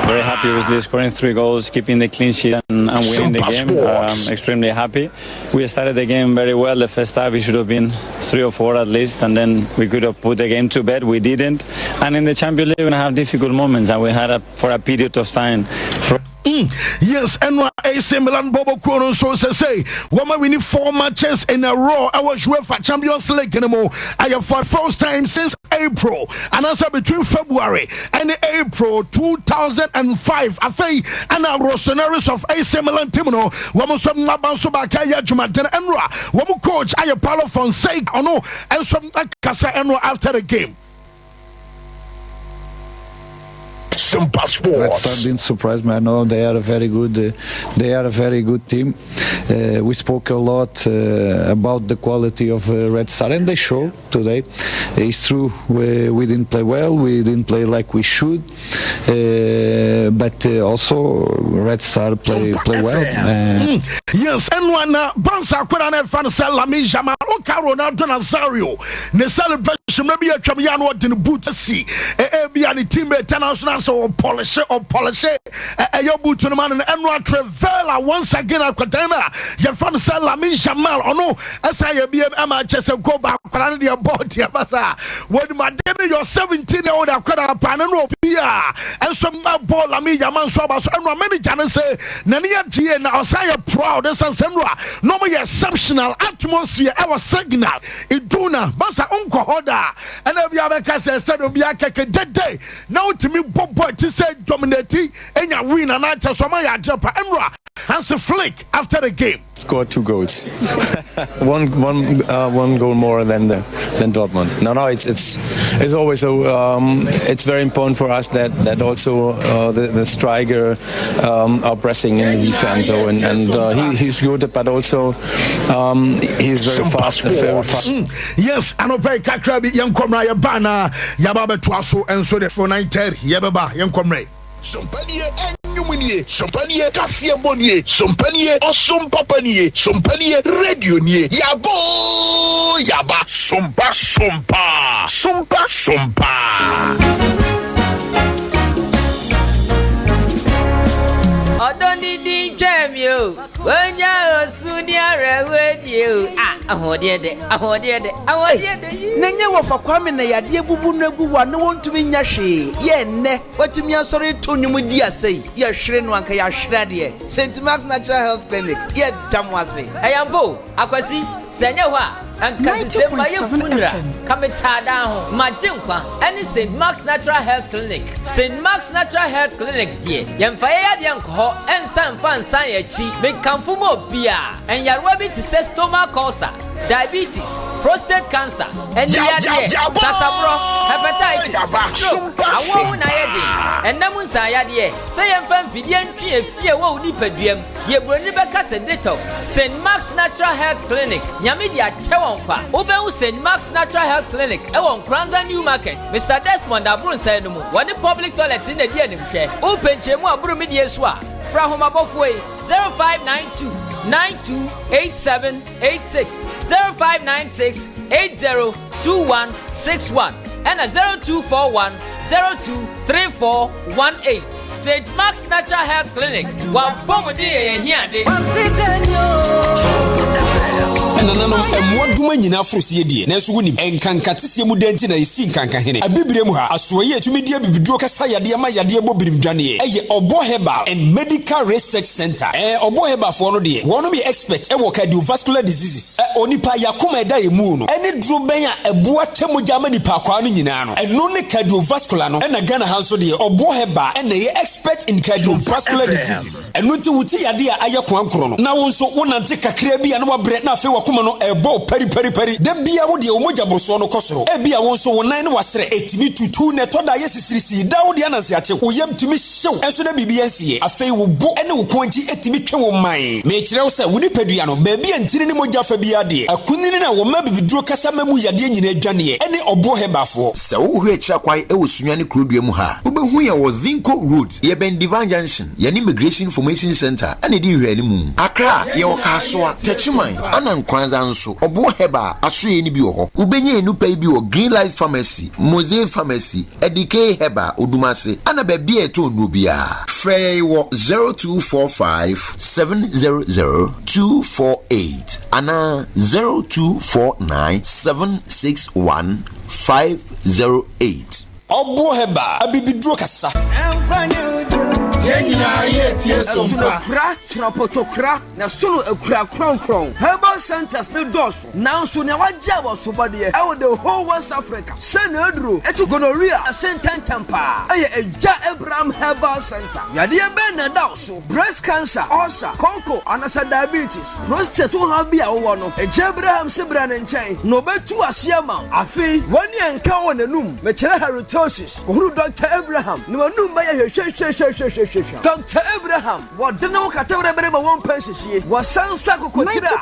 very happy with this, scoring 3 goals, keeping the clean sheet and winning the game. Extremely happy. We started the game very well. The first half we should have been 3 or 4 at least, and then we could have put the game to bed. We didn't. And in the Champions League, we're going to have difficult moments, and we had for a period of time. Yes, and AC Milan Bobo Kuno so say woman we need 4 matches in a row. I was UEFA Champions League anymore. I have for first time since April, and answer between February and April 2005. I think and our scenarios of AC Milan team no woman some nabanso bakaya Jumaden Enra woman coach I Paulo Fonseca or no and some Casa Enra after the game. Sompa Sports. I've been surprised, man. I know they are a very good. They are a very good team. We spoke a lot about the quality of Red Star, and they show today. It's true we didn't play well. We didn't play like we should, but also Red Star play well. Yes, and one Bansa Kurana fan sell Lami Jamal Ronaldo Nazario. Ne celebration maybe a Chamiano didn't boot to see. Be any teammate international. Or polish a your boot to the man and Enwa Trevella once again at Quadana. Your friend said Lamin Jamal or no, as I be a just go back for your body. When my dinner, you're 17-year-old, Aquada Panano Pia and some ball Lamin Jamal Swabas and many Janet say Nania G and Osaya proud as Senra. No more exceptional atmosphere, our signal. Iduna, Basa Uncle Hoda, and every other cast instead of Biaka dead day. Now to me, Boy, to say dominating and you win and I just saw my jump Emra has a flick after the game. Scored 2 goals, one goal more than Dortmund. No, it's always so. It's very important for us that also the striker are pressing in the defense. So and he's good, but also he's very fast. Yes, I know very Kakrabi Nkoranza Yabana Yababa Twaso and so the 490 Yababa Nkoranza. Sompanie Enyumnie, Sompanie Kasia Bonie, Sompanie Osompa Panie, Sompanie Radio Nie, Yaba, Sompa, I don't need jam you. When you're soon with you. I want it. Nanya wa fakwame na yade bubu na gu wa no want to be nyashi. Ye ne, what to me sorry to you dia say. Ye hre no anka ya hre de. St. Mark's Natural Health Clinic. Ye damwase. Ayambo, akwasi, senya wa. And kasi my funra come down Majinkwa and St. Mark's Natural Health Clinic. St. Mark's Natural Health Clinic, dear. Yamfaya Yanko and San Fan Sayachi make Kamfumo Bia and Yarwabi to say stomach ulcer, diabetes, prostate cancer, and Sasabro, hepatitis, stroke, a woman and Namusayadi. Say I'm fan Vidian Tree, fear won't nip a dream. Ye will never cast a detox. St. Mark's Natural Health Clinic, Yamidia Chewa. Open St. Mark's Natural Health Clinic, Nkoranza New Market. Mr. Desmond Abrun said, "One public toilet in the DNM share. Open Chemo Abru Media Swa. From Homabofway 0592 928786 0596 802161 and a 0241 023418. St. Mark's Natural Health Clinic. One pomody here. ɛna nanom ɛmoa duma nyina afrosie die nanso wonim ɛnkanka tesie mu denti na esi nkanka hene abibire mu ha asoye etumi die bibiduro kasa yade ma yade bɔ birimdwane ɛyɛ Obo Herbal and Medical Research Center Obo Herbal for no die wɔn be expert ɛwɔ cardiovascular diseases onipa yakoma ɛda emu no ɛne duro bɛn a ɛboa temogya ma nipa kwa no nyina no ɛno ne cardiovascular no ɛna Ghana hanso die Obo Herbal ɛna yɛ expert in cardiovascular diseases ɛno nti wuti yade a ayɛ kwankoro no na wo nso wonante kakra bi a no wabrɛ na afei wakoma no ɛbɔ pari da bia wo de omogya borso no kɔsoro ebia wo nso wo nan ne wasrɛ etimi tutu ne toda yɛ sisirisi da wo de ananse akye wo yam timi hyew ɛnso na bibia nsie afei wo bo ɛne wo konji etimi twe wo man me kyerɛ wo sɛ wo ni padua no baabi antini ne mogya fa bia de akunini na wo ma bibiduro kasa mamu yade nyina adwane ɛne Obo Herbal fo sɛ wo hu akira kwai ɛwɔ sunya ne krodua mu ha wo behu yɛ wɔ Zinco Road yɛ ben Divine Junction yɛ ne Immigration Information Center ɛne di hwɛ ne mu Accra yɛ wɔ Kasoa Techiman ana Nkoranza nso Obo Herbal asoye ni bi wɔ hɔ wo benye enu pay bi wɔ Green Light Pharmacy Mosaic Pharmacy Edike Herbal Odumase ana baabi eto no bia frɛ wɔ 0245 700 248 ana 0249 761 508 Obo Herbal abibiduro kasa Yenina yetie sompa kra trapotokra na solo ekura kronkron Herbal Centers ne doso nanso ne wagya wo sobade the whole West Africa senedro etu gonorrhea sentantampa eja Abraham Herbal Center yade be na daso breast cancer ulcer coco anasa diabetes prostate so have bia wo no eja Abraham sebra ne nchen no betu asiama afi woni enka wo nanum me kire halitosis kohuru Dr. Abraham ne wanum ba ye hwehwehwehwehwehwe Dr. Abraham, what didn't know Catara Bereba 1 pension, was San Saco Contira,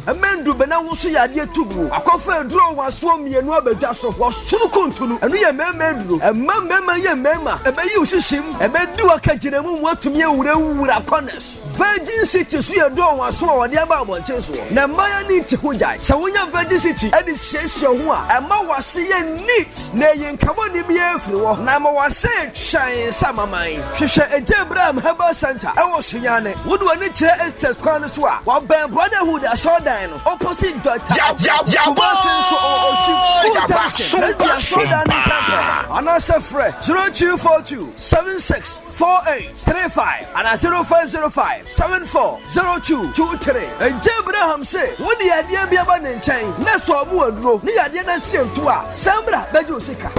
Amendu Benawusi Adia Tubu, a coffee draw was swum ye no bejasso, was Sulukuntunu, and we a member, a mamma, ye memma, a bay use him, a bed do a catching what to me would upon us. Virgin City, see a door was swore the above Cheso. Namaya needs Hujai, Sawunya Virgin City, and it says your one, and Ma was seeing neat, nay, and come on the beer floor, Nama was said, shine summer mine. Abraham Herbal Center. I was Sunyane. Would one chair Estes Cornerswa? While Ben Brotherhood, I saw Dino. Opposite Dr. And I said, Fred 0242 76 4835 and a 0505 740223. And Abraham said, what the idea be about in chain? That's what we would grow. The idea that seem to us. Sambra Bedusika.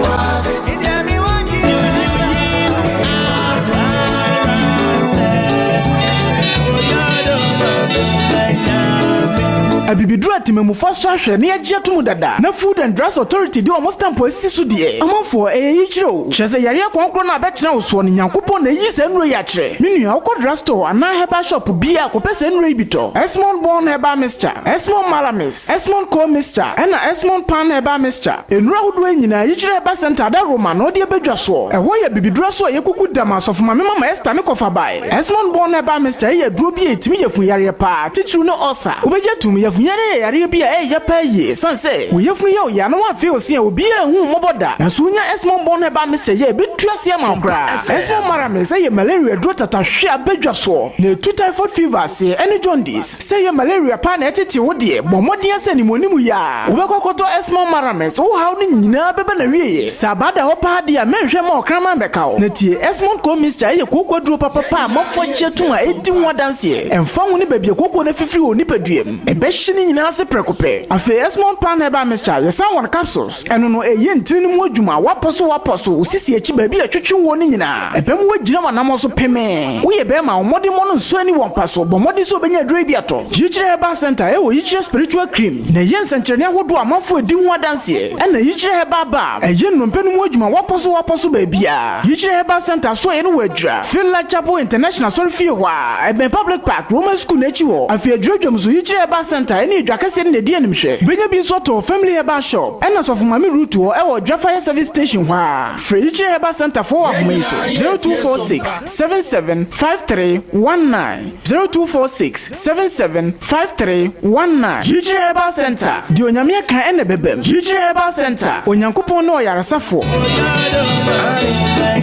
Abibidura timemu first hwehwe ne agye to mu dada na Food and Drugs Authority de almost stampo asisu de amanfo eyichiro chese yare akonkro na abetena oso ne Nyankopon na yi se nro ya kire menua ukọ drugstore ana herbal shop bia akopese nro ibito Esmond Born Herbal Mixture Esmond Malamis Esmond Co Mixture na Esmond Pan Herbal Mixture enro hodo anyina yichire Herbal Center da Roma no de bedwaso eho ya bibidura so yekuku dama so fuma me mama Esther ne kofa bai Esmond Born Herbal Mixture ye duro bi etimi yefu yare pa tichiru no osa obeje tum yare yare bia ya pa ye sanse wo yefunu ye ya no wa fe osia obi ehu moboda na so nya Esmond Born Herbal Mixture ye betuasia mankra Esmond Malamis ye malaria duro tata hwe abedwaso na typhoid fever se ene jaundice se ye malaria pa na etete wo de bomodin ase ni monimu ya obekokoto Esmond Malamis wo haw ni nyina bebe na wiye sabada ho pa de a menhwe ma okraman bekawo na tie Esmond Co Mixture ye kokoduro papa mafo gyetu a edi ho danse emfa wo ni babie kokko na fifiri oni paduam ebe hye nyina se prekope afi Esmond Pan Herbal Mixture yesa won capsules eno no eye ntini mu adwuma waposo osisi echi ba bi atwetwe wo ni nyina ebem wagina wanam so peme wo ye be ma omode mo no nso ani won paso bomode so benya dure bi ato Yichire Herbal Center e wo Yichire spiritual cream na ye nsenkyerene ahodo amafo edi ho adanse na Yichire Herbal Bar eye nnompenu mu adwuma waposo ba bia Yichire Herbal Center so ye no wadra Finland Chapel International so fie ho a ebe public park Roman school na echi ho afi adwadwam so Yichire Herbal Center eni dwakase ne die nimhwe benya bi so to Family Herbal Shop ena so fomami route ho e wo dwafire service station ho a Yichire Herbal Center for Ahumaiso 0246 775319 0246 775319 Yichire Herbal Center di onyame kan ene bebem Yichire Herbal Center onyankopon no yarasafo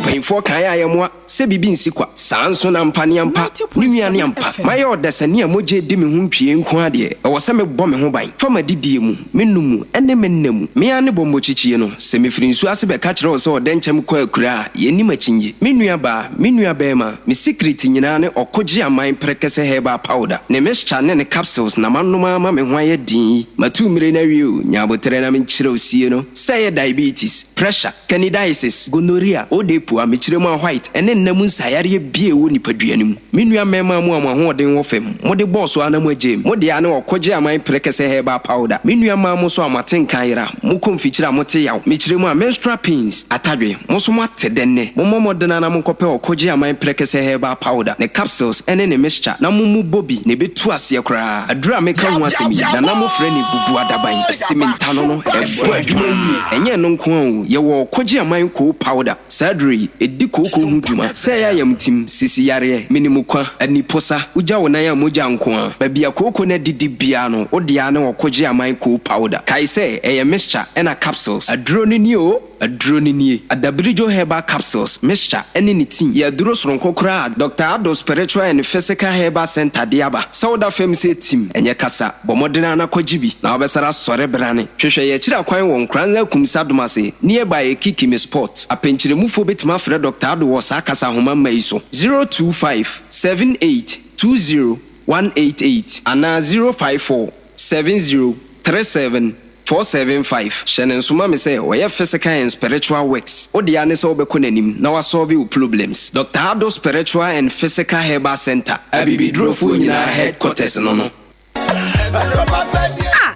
mpanyinfo kan ya yɛmoa sɛ bibi nsi kwa saa nso na mpa ne ampa ne nua ne ampa mayɛ ɔdasani a mogye di me ho ntwie nko adeɛ ɛwɔ sɛ mebɔ me ho ban fama didie mu menum mu ɛne menna mu mea ne bɔmmɔ kyikyie no sɛ mefiri nsu ase bɛka kyerɛ wo sɛ ɔdɛnkyɛm kɔ akura a yɛnim akyinye me nua baa me nua bɛɛma me secret nyinaa ne ɔkɔgye aman prɛkɛsɛ herbal powder ne mixture ne capsules na manom ama me ho ayɛ din matu mmire na wie o nyabotere na menkyerɛ osie no sɛ yɛ diabetes pressure candidiasis gonorrhea odepo a mekyerɛ mu a white ɛne nnam nsayare bie wo nipaduane mu me nua mɛma mu amahoɔden wɔ fam mode bɔɔso anam agyem mode ane ɔkɔgye aman prɛkɛsɛ herbal powder me nua ma mo so amaten kanyera mo konfikyira mo te yaw mekyerɛ mu a menstrual pains atadwe mo so mo ate denne mo momodena na mo kɔpɛ ɔkɔgye aman prɛkɛsɛ herbal powder ne capsules ɛne ne mixture na mo mu bobi ne betu aseɛ koraa adura meka ho asɛm yi na mo frɛ ne bubu adaban simenta no no ɛbɔ adwuma yi ɛnyɛ no nko a yɛwɔ ɔkɔgye aman ko powder sadri edi koko ho dwuma sɛ yɛ ayamtim sisi yare minimukwa aniposa ugya wo nan a mogya nko a babia koko na didi bia no odia na ɔkɔgye aman ko powder kai sɛ ɛyɛ mixture ɛna capsules aduro ni nie o aduro ni nie adabrijo herbal capsules mixture ɛne ne tin yɛ aduro soronko kora Dr. Ado Spiritual and Physical Herbal Center diaba Sauda Fem say team ɛnyɛ kasa bɔmɔdena na kɔgye bi na ɔbɛsara sɔre brane hwehwɛ yɛ kyira kwan wɔ Nkoranza kumsa domase nearby Kikimi Sport apenkyeremufo betima frɛ Dr. Ado wɔ saa kasa homa mai so 02578201888 ana 0547037 hyɛne nsoma me sɛ wɔyɛ physical and spiritual works wode ane sɛ wobɛkɔ n'anim na wasolve wo problems Dr. Ado Spiritual and Physical Herbal Center abibidurofo nyinaa headquarters no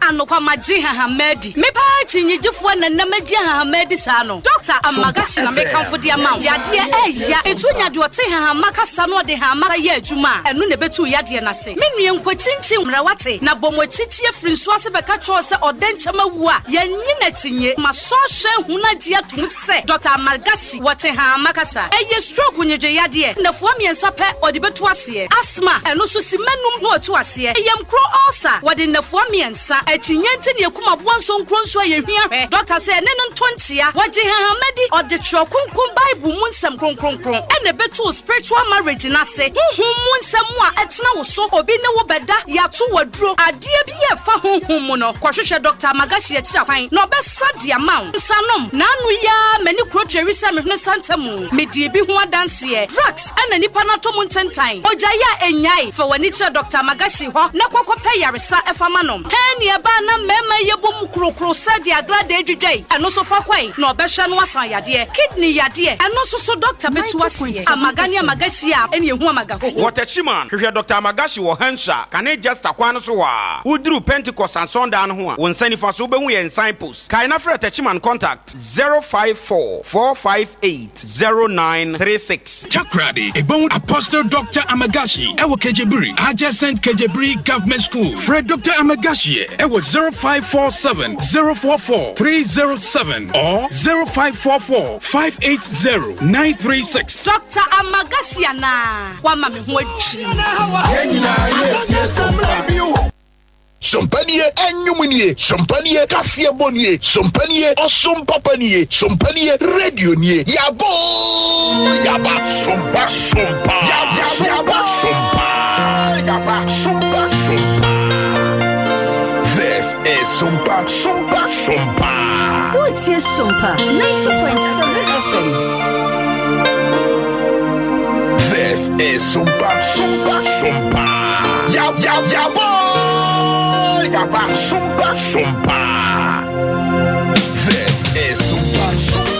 anokwa maji hahamedi me pa chinyi jefo na namaji hahamedi sa no Dr. Amagashi na me kamfo de ama yade eya etunya de ote hahamaka sa no de hahamaka ye adwuma enu ne betu yade na se me nue nkwachinkyi mrawate na bomochichi afrinsu ase beka cho se odenchama wu a yenyi na chinye maso hwe huna dia tum se Dr. Amagashi wote hahamaka sa eye stroke nyedwe yade na fo miensa pe ode betu ase asthma enu so simanum no otu ase eyam kro ulcer wode na fo miensa chinyenti ne kuma bonso nkronso ayehia hwe Dr. say ne no ntontia wagye hahamedi ode tro kunkum bible mu nsem kronkronkron ene betu spiritual marriage na se honhom mu nsem a etena wo so obi ne wo beda yato waduro ade bi ye fa honhom mu no kwahwehwe Dr. Amagashi akira kwan na obesa dia maw nsanom na anu ya mani krotwe risa me hne santamu medie bi ho adanse drugs ene nipa na to mu ntentan oja ya enyai fa wani kira Dr. Amagashi ho na kwakɔpɛ yaresa efa manom he ne ba na mema yebom krokro sadi agrade edwedwai eno so fa kwai na obehwe no asan yade kidney yade eno so Dr. Betu asie Amagani Amagashi a ene ehu amagaho Waterchiman hwehwe Dr. Amagashi wo hansa kane just akwan so wa uduru Pentecost and Sunday no ho a wonsani fa so behu ye signpost kai na frɛ Waterchiman contact 054-458-0936 Takradi ebon Apostle Dr. Amagashi ewo Kejebiri adjacent Kejebiri Government School Fred Dr. Amagashi ewo 0547-044-307 or 0544-580-936 Dr. Amagashi na wa mame ho adwiri Sompanie enyumunie, sompanie kasie bonie, sompanie osompapanie, sompanie radio nie. Yabo, yaba sompa sompa, yaba sompa sompa, yaba sompa sompa. This is Sompa Sompa Sompa. What's your Sompa 90.7 FM? This is Sompa Sompa Sompa. Yaba Sompa Sompa. This is Sompa Sompa.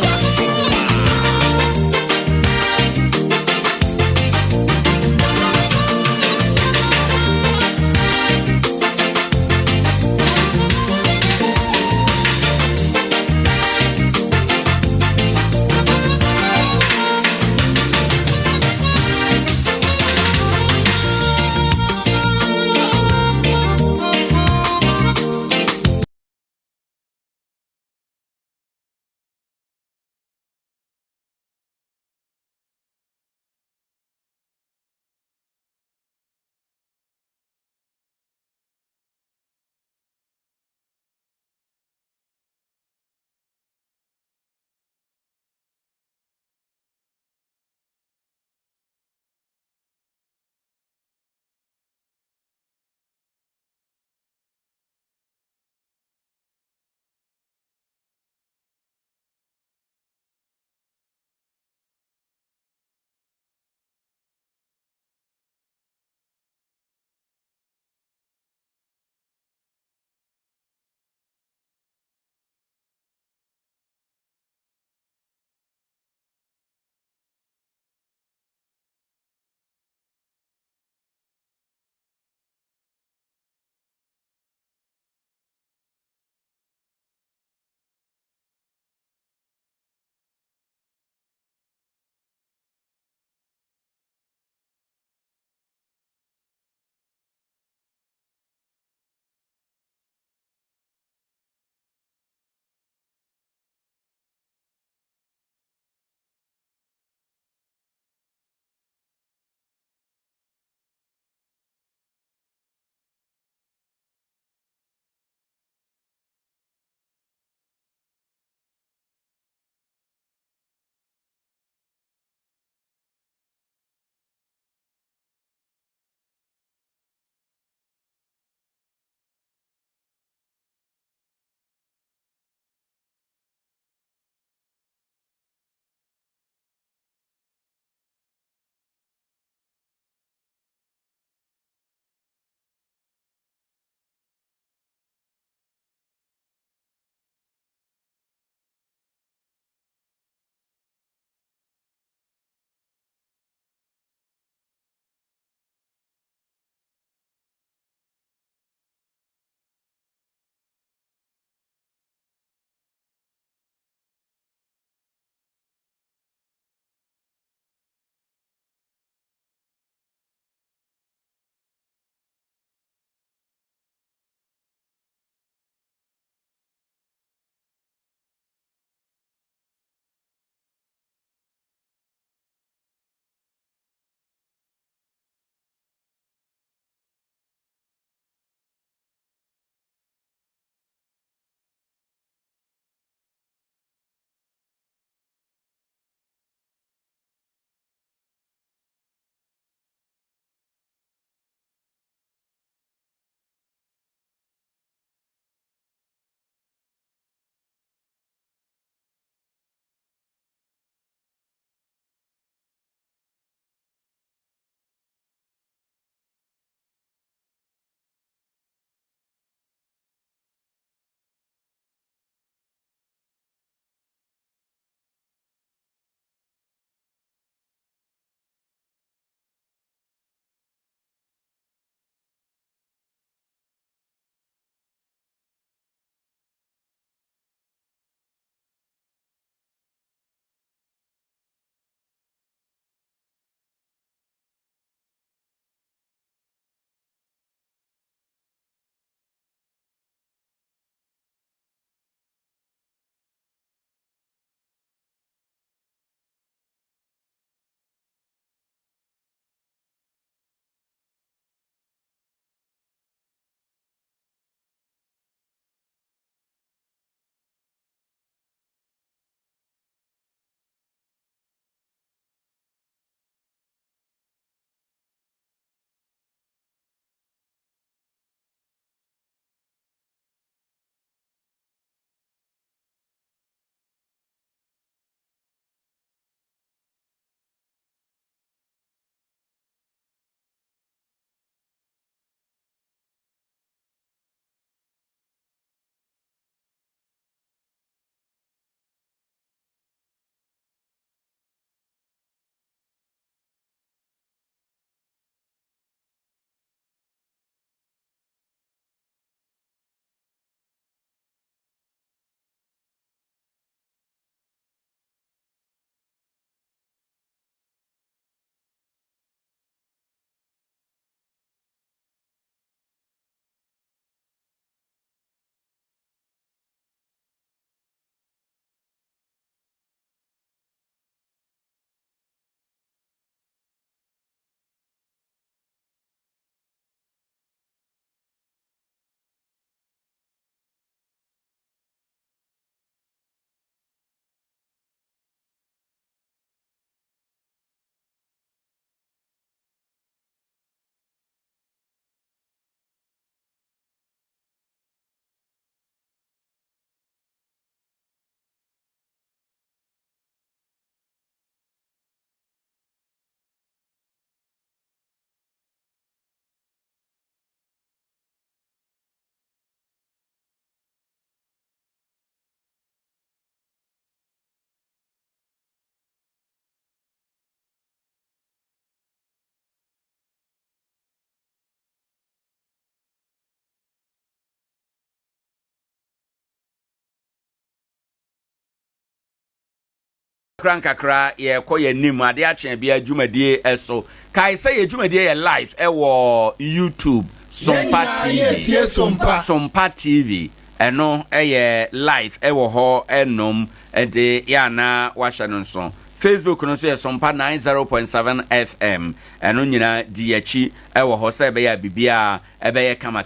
nkakra ye kɔ ye nim ade akyɛn bia dwumadie ɛso kai sɛ ye dwumadie ye live ɛwɔ YouTube Sompa TV Sompa TV ɛno ɛyɛ live ɛwɔ hɔ ɛnom ɛde yana wahye no nso Facebook no so yɛ Sompa 90.7 FM ɛno nyina di yachi ɛwɔ hɔ sɛ ɛbɛyɛ bibia ɛbɛyɛ kama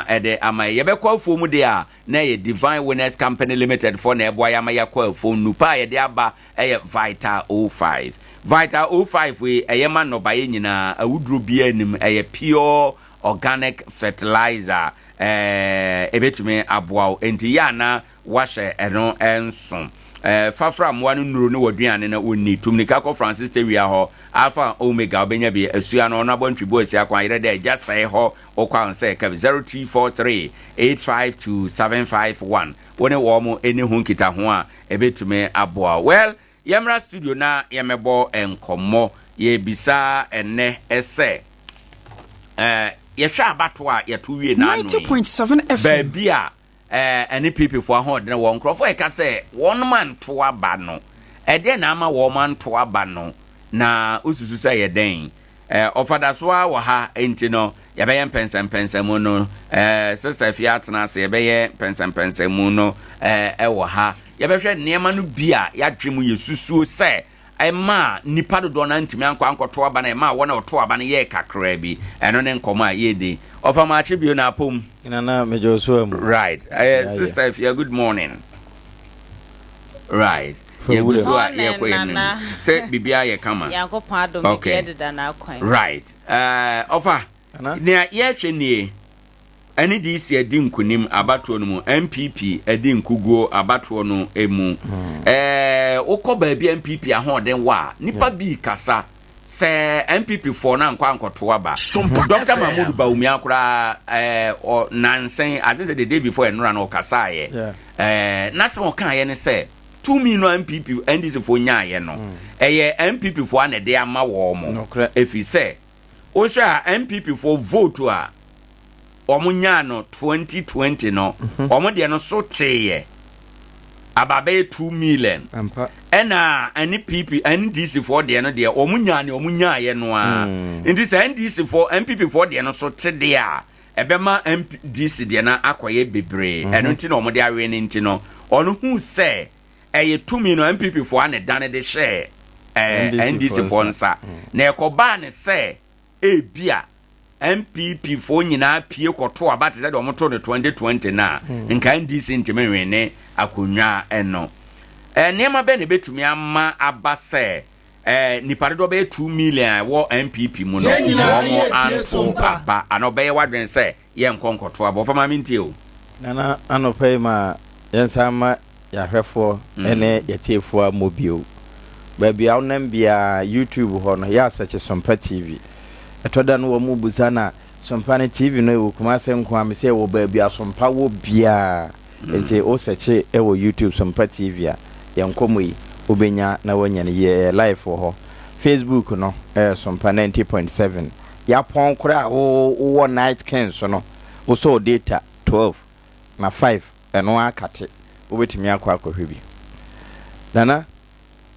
ɛde ama yɛbɛkɔ afuo mu de a na yɛ Divine Winners Company Limited for na ɛboa yama yɛkɔ afuo nupa yɛde aba ɛyɛ Vital 05 Vital 05 we ɛyɛ ma nɔbaeɛ nyina awuduro bia anim ɛyɛ pure organic fertilizer ebetumi aboa enti yana wahye ɛno enso fafra mwa no nuro ne waduane na onni tumnika ko Francis Tewia ho alpha omega obenya bi asua no na bontwibo asia kwa yere de ja sai ho okwa nse ka 0343852751 woni wo mo eni hu kita ho a ebetumi aboa well yemra studio na yemebo enkomo ye bisa enne ese yehwa abato a yeto wie na anu 90.7 FM baby a any people for a hundred one crop for a say 1 man to a bano. A den ama woman to a bano. Na ususu say a dane. Offer that's why waha ain't no. Yabayan pence and pensamuno. Sister Fiatna say baye pence and pensamuno. Waha. Yabasha neamanu bia ya dream you susu say. Ma nipado donanti me anko to abana ma wona to abana ye kakra bi eno ne nkoma ye di ofa ma chibio na pom inana mejo so am right sister if you good morning right ye go so ye ko enu say bibia ye kama yankopon adom ke deda na akwan right ofa ne ye hwe nie ani di isi edi nkunim abatuo no mu MPP edi nkugo abatuo no emu ukọ baabi MPP ahoden wa nipa bi kasa se MPP for na nkwa nkoto aba Dr. Mahmoud Baumi akura nansen I think the day before enura na okasa ye na se mo kan ye ne se 2 million MPP ndc for nya ye no eye MPP for na de ama wo mo efi se o sha MPP for vote a omunya no 2020 no omode no so teye ababe 2 million ena any PP NDC for de no de omunya ye no a enti se NDC for MPP for de no so tede a ebema MDC de na akoye bebre eno nti no omode awe ne nti no ono hu se eye 2 million MPP for ane dane de share NDC for nsa na ekoba ne se ebia MPP for nyina pie koto abate se de omoto ne 2020 na nka NDC ntimenwene akonwa eno niema be ne betumi ama abase nipade do be 2 million wo MPP mu no wo anso aba anobe wadwen se ye nkonkoto aba ofama mintie o nana anope ma yensama ya hwefo ene yetiefo amobio baby awonam bia YouTube ho no ya search Sompa TV etoda no wo mu busana Sompa TV no wo kuma se nko amse wo baby asompa wo bia ente o search e wo YouTube Sompa TV a yankomoyi obenya na wanya ye live ho Facebook no Sompa 90.7 ya pon kura wo night kens no wo so data 12 na 5 eno akate obetimi akwa akohwebi dana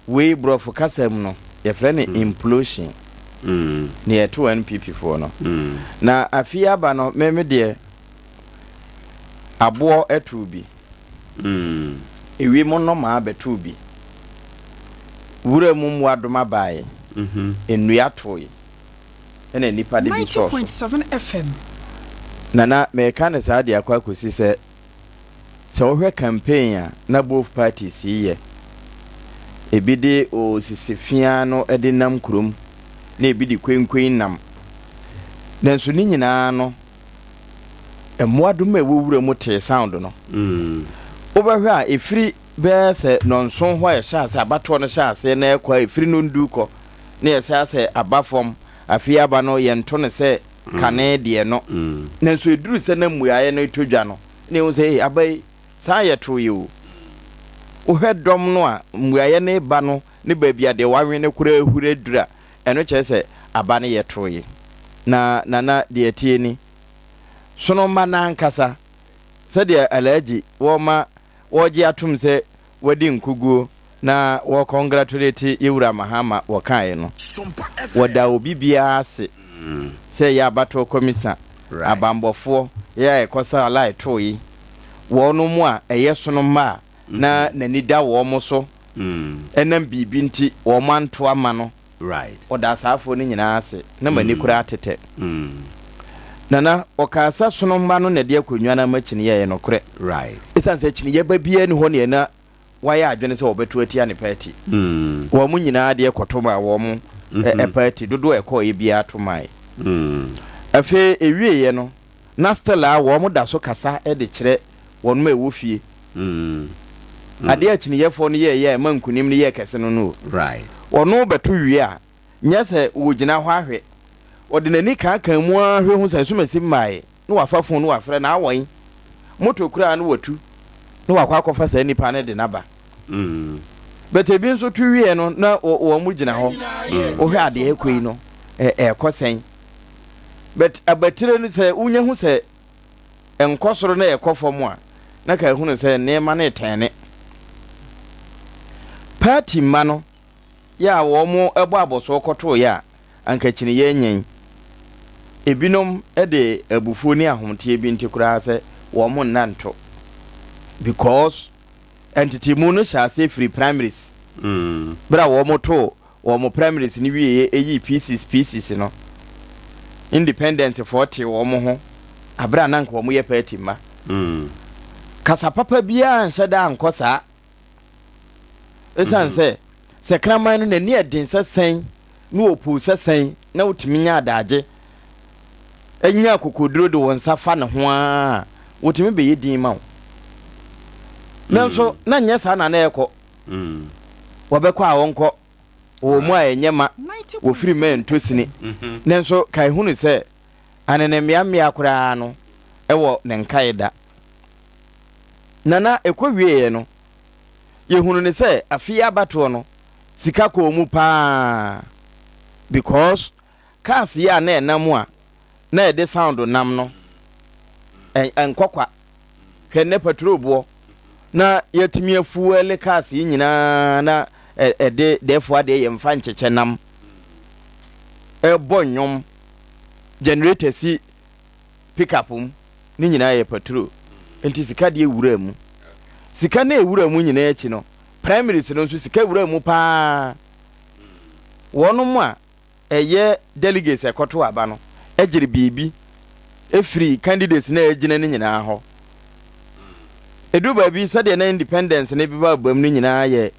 we bro for kasem no ye frene implosion ne to NPP for no na afia ba no meme de abo etubi ewi mo no ma betubi wura mu mu adoma bae enua toy ene nipa de bi so 90.7 FM nana me kan sa de akwa kosi se ohwe campaign na both parties ye ebide o sisifia no ede nam krom na ebidi kwenkwen nam nanso ni nyina no emoadom ewura mu te sound no obehwe a efiri be se nonso ho ya sha se abato no sha se na ekwa efiri no nduko na ya sha se abafom afia aba no ye nto ne se kane de no nanso eduru se na muaye no itodwa no ne wo se abai sa ye tro you uhedom no a muaye ne ba no ne baabia de wawe ne kura ahure dura eno che se aba ne ye tro ye na de tie ni sono mana nkasa se de alaji wo ma woje atum se wadi nkuguo na wo congratulate Yura Mahama wakae no wada obi bia ase say ya bato komisa abambofo ya ekosa ala etoyi wono mu a eyesono ma na nanida wo mo so enam bibi nti wo manto ama no right oda saafo ni nyina ase na mani kura atete nana okasa sono mba no na de akonwa na machini ye no kure right isanse chini ye ba bia ni ho ne na waya adwene se obetu atia ne party wo mu nyina de ekotoma wo mu e party dodo ekọ ye bia atomai afi ewie ye no na stella wo mu da so kasa e de kire wonu ma ewofie ade achini ye fo no ye mankunim ne ye kese no right wonu betu wie a nyese wo gina ho ahwe ordinary kan mu ahwe hu sai sumasi mai no wafa fon no wafre na awon moto kura no watu no wakwa kofa sai nipa ne de naba but ebi nso tu wie no na wo mu gina ho o hwe ade ekoi no kosen but abatire no sai unya hu sai enkosoro na ekofo mu a na ka hu no sai nema na etene party mano ya wo mu ebo aboso koto ya anka chini ye nyen ebinom de abufuo ni ahomte bi nti kura se wo mu nanto because entity mu no sha se free primaries bra wo mu to wo mu primaries ni wie eyi pieces no independent 40 wo mu ho abra nanka wo mu ye party ma kasa papa bia nheda ankosa esanse se kraman no nani adin sesen no opu sesen na utimi nya adaje enya kokoduro de wonsa fa ne ho a utimi be yedin ma nanso na nyesa na na ekọ wobekọ a wonko wo mu a enyema wo firi men tosini nanso kai hunu se anene miamia kura no ewo ne nkaida nana ekọ wie no yehunu ne se afia bato no sika ko mu pa because cars ya na enamu a na ede sound nam no enkokwa hwe ne petrol bo na yetimi afuele cars nyina na ede defo ade ye mfa ncheche nam ebonyom generator si pick up ni nyina ye petrol enti sika de ewura mu sika na ewura mu nyina echi no primary no nso sika ewura mu pa wono mu a eye delegates ekoto aba no ejiri bibi efree candidates na ejina ni nyina ho edu ba bi sade na independence na bi ba bam ni nyina ye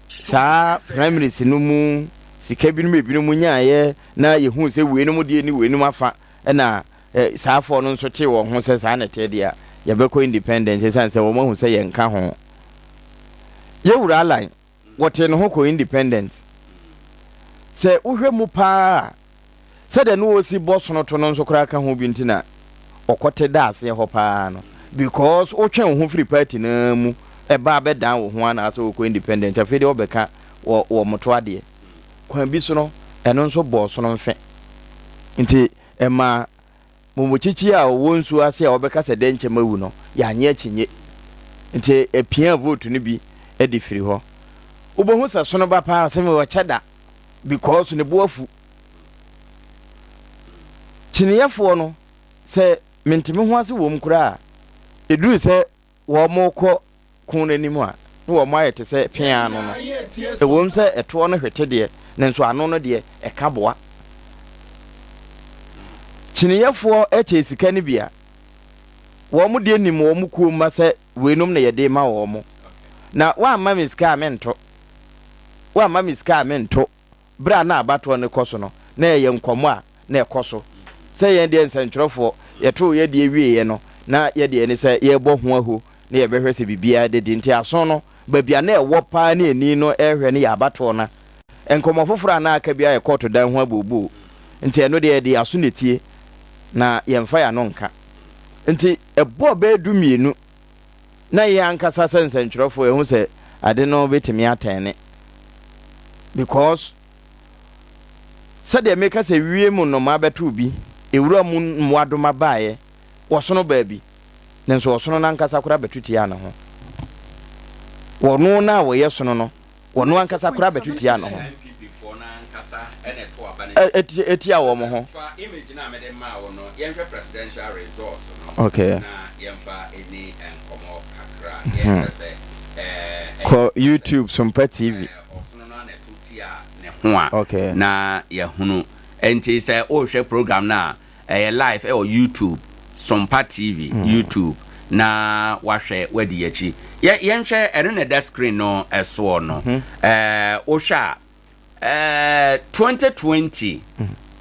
sa primaries no mu sika bi no mebi no mu nyaaye na yehu se we no mu de ni we no afa na sa afọ no nso te wo ho se sa na te dia ye be ko independence sanse wo mahu se ye nka ho ye wura line wote no ho ko independent se uhwe mu pa se de no osi boss no to no nso kra ka ho bi ntina okote da ase ho pa no because o twen ho free party na mu e ba be dan wo ho ana so ko independent afede obeka wo moto ade kwan bi so no eno nso boss no mfe nti ema momochichi a wo nsu ase a obeka se de nche mawu no ya anye chinye nti epia vote no bi e di free ho obohu se so no ba pa se me wo cheda because ne boafu chiniyefo no se mentimi ho ase wo mkura edu se wo moko kun animu a no wo mayete se piano no e wo se eto no hwete de nenso ano no de e kaboa chiniyefo eche sika ni bia wo mu de nim wo mu kuom ma se wenum na yede ma wo mu na wa ma miska amento wa ma miska amento bra na abato ne koso no na ye nkomo a na ekoso se ye de nsentwerefo ye to ye de wie ye no na ye de ne se ye bo ho ahu na ye behwe se bibia de nti aso no ba bia na e wo pa na eni no ehwe ne ya abato na enkomo foforo na aka bia ye koto dan ho abubu nti eno de aso netie na ye mfa ya no nka nti ebo be du mienu na ye ankasa se nsentwerefo ye hu se ade no betimi atene because sade meka se wie mu no ma betu bi ewura mu mwadoma baaye wosono baabi nenso wosono na nkasa kura betuti ya na ho wono na wo yesono no wono ankasa kura betutia no ho etia wo mo ho image na me de ma wo no yenhwe presidential resource no okay na yemfa eni enkomo kakra yenhwe ko YouTube Sompa TV ofuno na tutia ne ho a okay na ye hunu enti say o hwe program na live YouTube Sompa TV YouTube na wahwe wadi yachi yenhwe ene na da screen no eso no o hwa 2020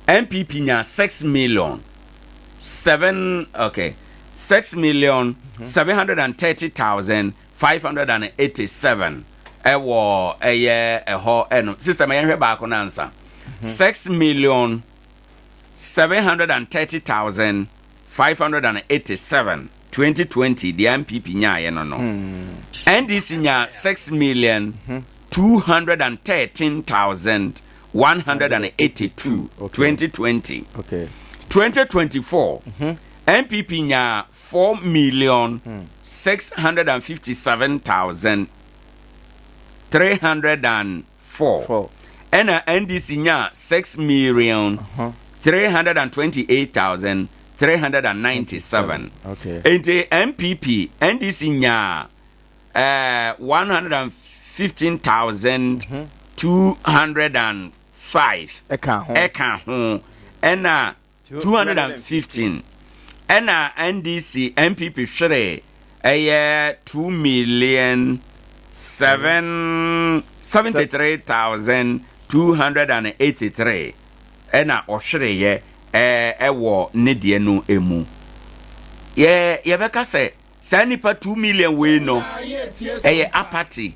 MPP nya 6,730,587 ewo eho eno system yenhwe ba ko na answer 6,730,587 2020 the MPP nya ye no NDC nya 6,213,182 2020 okay 2024 MPP nya 4,657,304 and NDC nya 6,328,397 okay and the MPP NDC nya 115,205 eka ho ena 215 ena NDC MPP hwere 2,73,283 ena ohwere ye ewo nedie no emu ye beka se sanipa 2 million we no apathy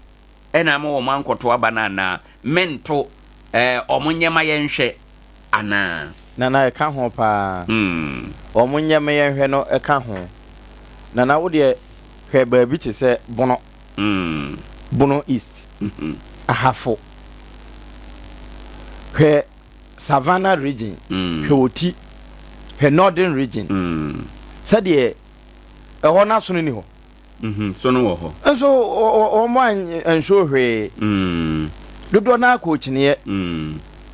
ena ma wo mankoto abanana mento omunyema yenhwe ana nana eka ho pa omunyema yenhwe no eka ho nana wo de hwe ba bi te se bono bono east ahafo hwe savannah region hwe oti hwe northern region sade eho na so ni ho so no ho so o man enso hwe dodo na coach ne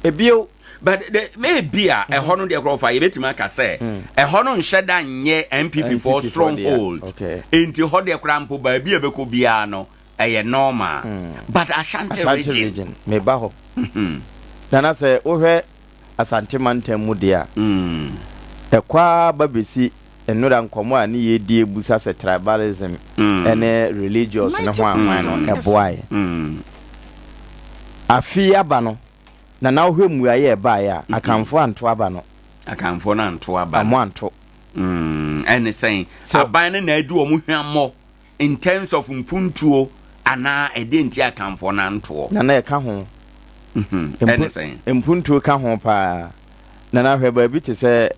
ebio but the maybe eho no de krofa ye betima ka say eho no nheda nye MPP for stronghold enti ho de kra mpo ba bia beko bia no eye normal but Ashanti region me ba ho nana say o hwe Asante mantam mu dia ekwa babesi enura nkomo a ne yedie busa se tribalism ene religious ne ho aman no eboae afi aba no na ohwe muaye eba ya akamfo anto aba no akamfo na anto aba amo anto ene saying aban na adu omu hwammo in terms of mpuntuo ana edenti akamfo na anto na eka ho ene saying mpuntuo ka ho pa na hwe ba bi te se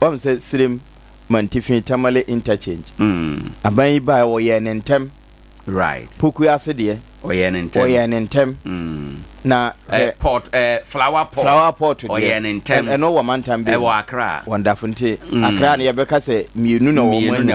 om se sirem mantifin tamale interchange aban yi ba wo ye nentem right poku ase de oye nentem na pot flower pot oye nentem eno wo mantam be wo Accra wonderful nti Accra na ye beka se mienu na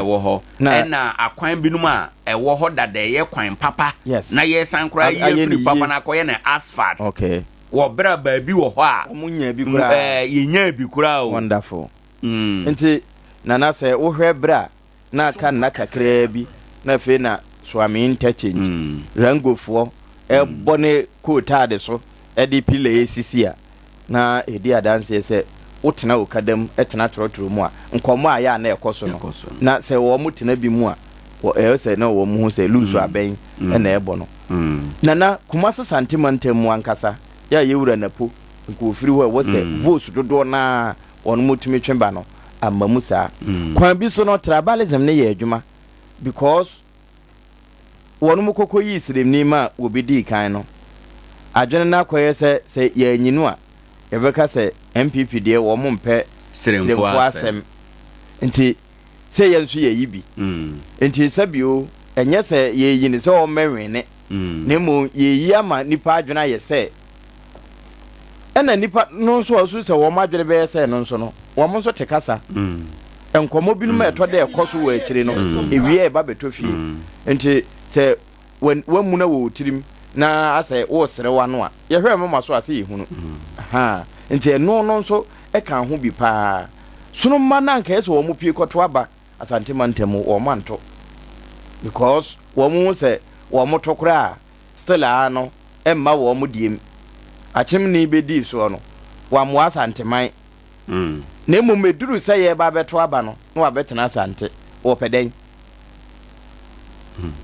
wo ho na akwan binum a ewo ho dada ye kwan papa na ye sankra ye free papa na koye na asphalt okay wo bra ba bi wo ho a omunya bi kura ye nya bi kura o wonderful nti nana se wo hwe bra na aka na kakra bi na fe na swami interchange rangofo bone kootade so de pile esisi a na edi adanse se wotena okadam etena trotro mu a nkomo a ya na ekoso no na se wo mutena bi mu a wo se na wo mu se luzu aben na ebo no nana kumase santimantem mu ankasa ya yewura napo nkofiri wo se votes dodo na ono mutumi twemba no amamusa kwan bi so no tribalism ne ye adwuma because wonu mukoko yi sirem ni ma obidi kan no adwene na koye se ye nyinu a ye beka se MPP de wo mo mpe siremfo asem nti se ye nso ye yibi nti sabio enye se ye yini se o menwene nemo ye yi ama nipa adwene ye se ena nipa no nso osu se wo ma adwene be se no nso no wo mo nso te kasa enkomo binu ma eto de ekoso wo akire no ewie ba betofie nti se when muna wo tirim na asɛ wo sere wa no a yɛhwɛ mama so ase yehunu ha nti ɛno no nso ɛka ho bi paa sono ma na nka ɛsɛ wɔ mu pie kɔto aba asante ma ntɛmu wɔ manto because wɔ mu sɛ wɔ mo to kora still a no ɛmma wɔ mu diem akyem ni bedi so no wa mo asante man na emu meduru sɛ yɛ ba bɛto aba no na wa bɛtena asante wɔ pɛdɛn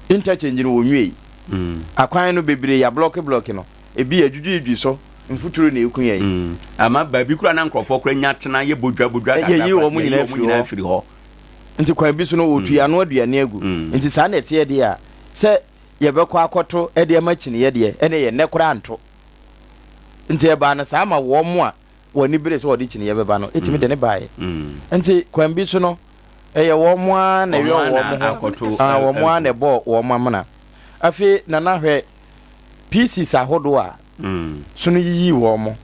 interchange no wɔ nwie akwan no bebre ya block no ebi adwudwu so mfuturo na ekun yɛ ama baabi kura na nkrɔfo kura nya tena yɛ bodwa yɛ wɔ mu nyina afiri hɔ nti kwan bi so no wɔ tu ano aduane agu nti saa na ɛte de a sɛ yɛbɛkɔ akɔto ɛde ama kyini yɛ de ɛne yɛ nekora anto nti ɛba na saa ma wɔ mo a wɔ ni bere so wɔde kyini yɛ bɛba no etimi de ne bae nti kwan bi so no ɛyɛ wɔ mo a na yɛ wɔ mo wɔ mo a na ɛbɔ wɔ mo amana afi na na hwɛ pieces ahodo a so no yiyi wɔ mo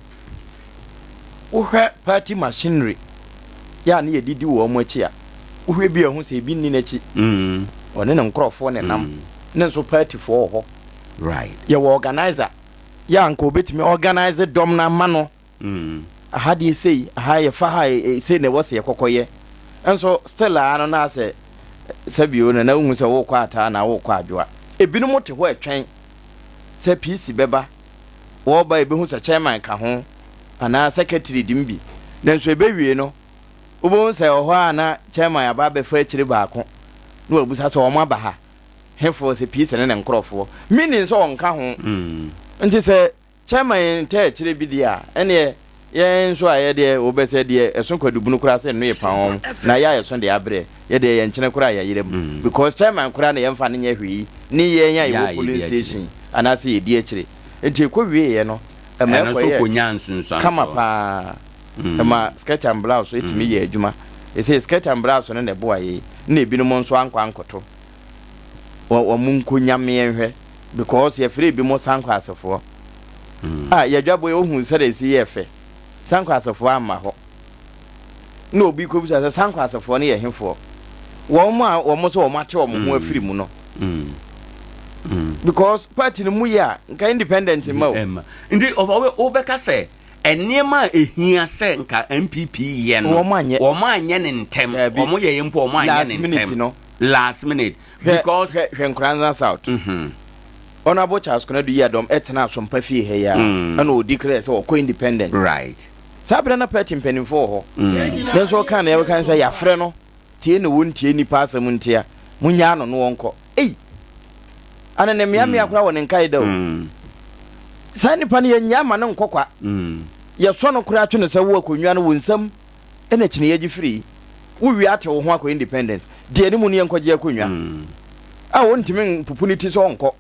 wohwɛ party machinery ya na yɛdidi wɔ mo akyi a wohwɛ bi ɛho sɛ ebi nni n'akyi ɔne ne nkorɔfoɔ ne nam ne nso party foɔ hɔ right yɛwɔ organizer ya nka obetumi organize dɔm na ma no aha de sei aha yɛ fa ha sei na wɔsɛ yɛkɔkɔyɛ nso still a no na sɛ sabio na hu sɛ wokɔ ata na wokɔ adwoa ebinom te hɔ ɛtwɛn sɛ PC bɛba wɔba ebehu sɛ chairman ka ho ana secretary dim bi nanso ebewie no wobɛhu sɛ ɔhɔ a na chairman aba bɛfa akyire baako na wabusa sɛ ɔmo aba ha hefo sɛ PC ne ne nkorɔfoɔ mini sɛ ɔnka ho nti sɛ chairman nta akyire bi di a ɛne yɛn nso a yɛde wobɛsɛ deɛ ɛso kwadubunu kora sɛ no yɛ pa wɔn na yɛ ɛso de abrɛ yɛde yɛn nkyene kora yɛ yere mu because chairman kora na yɛmfa ne nyɛ hwee ni yɛn ya yɛ police station anase yɛ di akyire nti ko wie yɛ no ɛma ɛkɔ yɛ kama paa ɛma sketch and blouse etimi yɛ adwuma ɛsɛ sketch and blouse no na ɛbo ayɛ na ebinom nso ankɔ ankɔto wɔ mu nko nyame hwɛ because yɛ frɛ bi mo sankɔ asefoɔ yɛdwabɔ yɛ ohun sɛ esi yɛ fɛ sankɔ asefoɔ ama hɔ na obi ko bi sɛ sankɔ asefoɔ no yɛ hefoɔ wɔn mo so wɔn ate wɔn ho afiri mu no because party no mu yɛ a nka independent ma o nti ɔbɛka sɛ ɛnneɛma a ehia sɛ nka MPP yɛ no wɔn anyɛ ne ntɛm wɔn yɛ yɛn mpo wɔn anyɛ ne ntɛm last minute because hwɛ Nkoranza South honorable Charles Konadu yi adom etena Sompa fie he ya ana odi declare sɛ ɔkɔ independent right sabra na party mpanimfo hɔ nso ka na yɛ kan sɛ yafrɛ no tie ne won tie nipa asɛm ntia munya no no wɔnkɔ ana ne miamia akora wɔ ne nkai da o sa nipa ne yɛnya ma ne nkɔkwa yɛ so no kora atwe ne sɛ wo akonwa no wonsam ɛna kyine yɛgye free wo wi ate wo ho akɔ independence die ne mu ne yɛnkɔgye akonwa a wontimi pupuniti so ɔnkɔ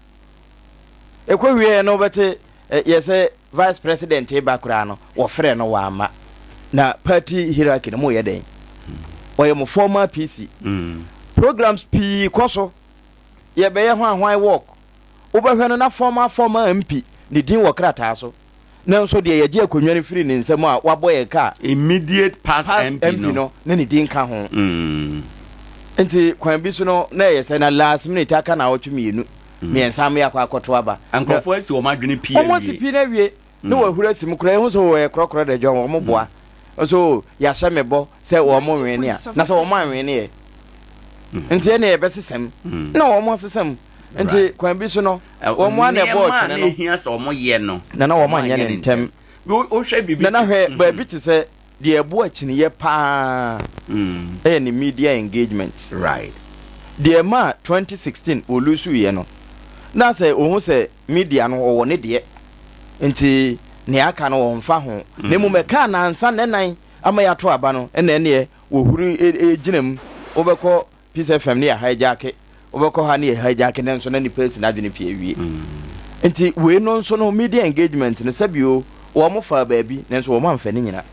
ekɔ wie no bɛte yɛsɛ vice president ba kora no wɔfrɛ no wama na party hierarchy no mo yɛ den ɔyɛ mo former PC programs p kɔso yɛbɛyɛ ho ahwan work wobɛhwɛ no na former MP ne din wɔ krataa so na nso deɛ yɛgye akonwa no firi ne nsɛm a wabɔ yɛ ka immediate past MP no na ne din ka ho nti kwan bi so no na yɛsɛ na last minute aka na wɔtwe mienu miɛnsa me yakɔ akɔto aba ankrɔfo asi wɔn adwene pie ɔmo si pie na wie na wɔhura sim kora ɛho so wɔ krɔkrɔ da dwan wɔn boa so yɛahyɛ me bɔ sɛ wɔn nwene a na sɛ wɔn anwene nti ɛne yɛbɛsesɛm na wɔn sesɛm nti kwan bi so no wɔn ana ɛbɔ ɔtwene no ehia sɛ wɔn yɛ no na wɔn anyɛ ne ntɛm wohwɛ bibi na hwɛ baabi te sɛ deɛ ɛbo akyini yɛ paa ɛyɛ ne media engagement right deɛ ma 2016 olusu yɛ no na sɛ ohun sɛ media no ɔwɔ ne deɛ nti ne aka no wɔn fa ho ne mu mɛka na ansa nenan ama yɛato aba no ɛna ɛneɛ wɔhuru gyina mu wobɛkɔ Peace FM ne yɛ hijack wobɛkɔ ha ne yɛ hijack ne nso na nipa si n'adwene pie wie nti wei no nso no media engagement no sɛbio wɔn fa baabi ne nso wɔn amfa ne nyina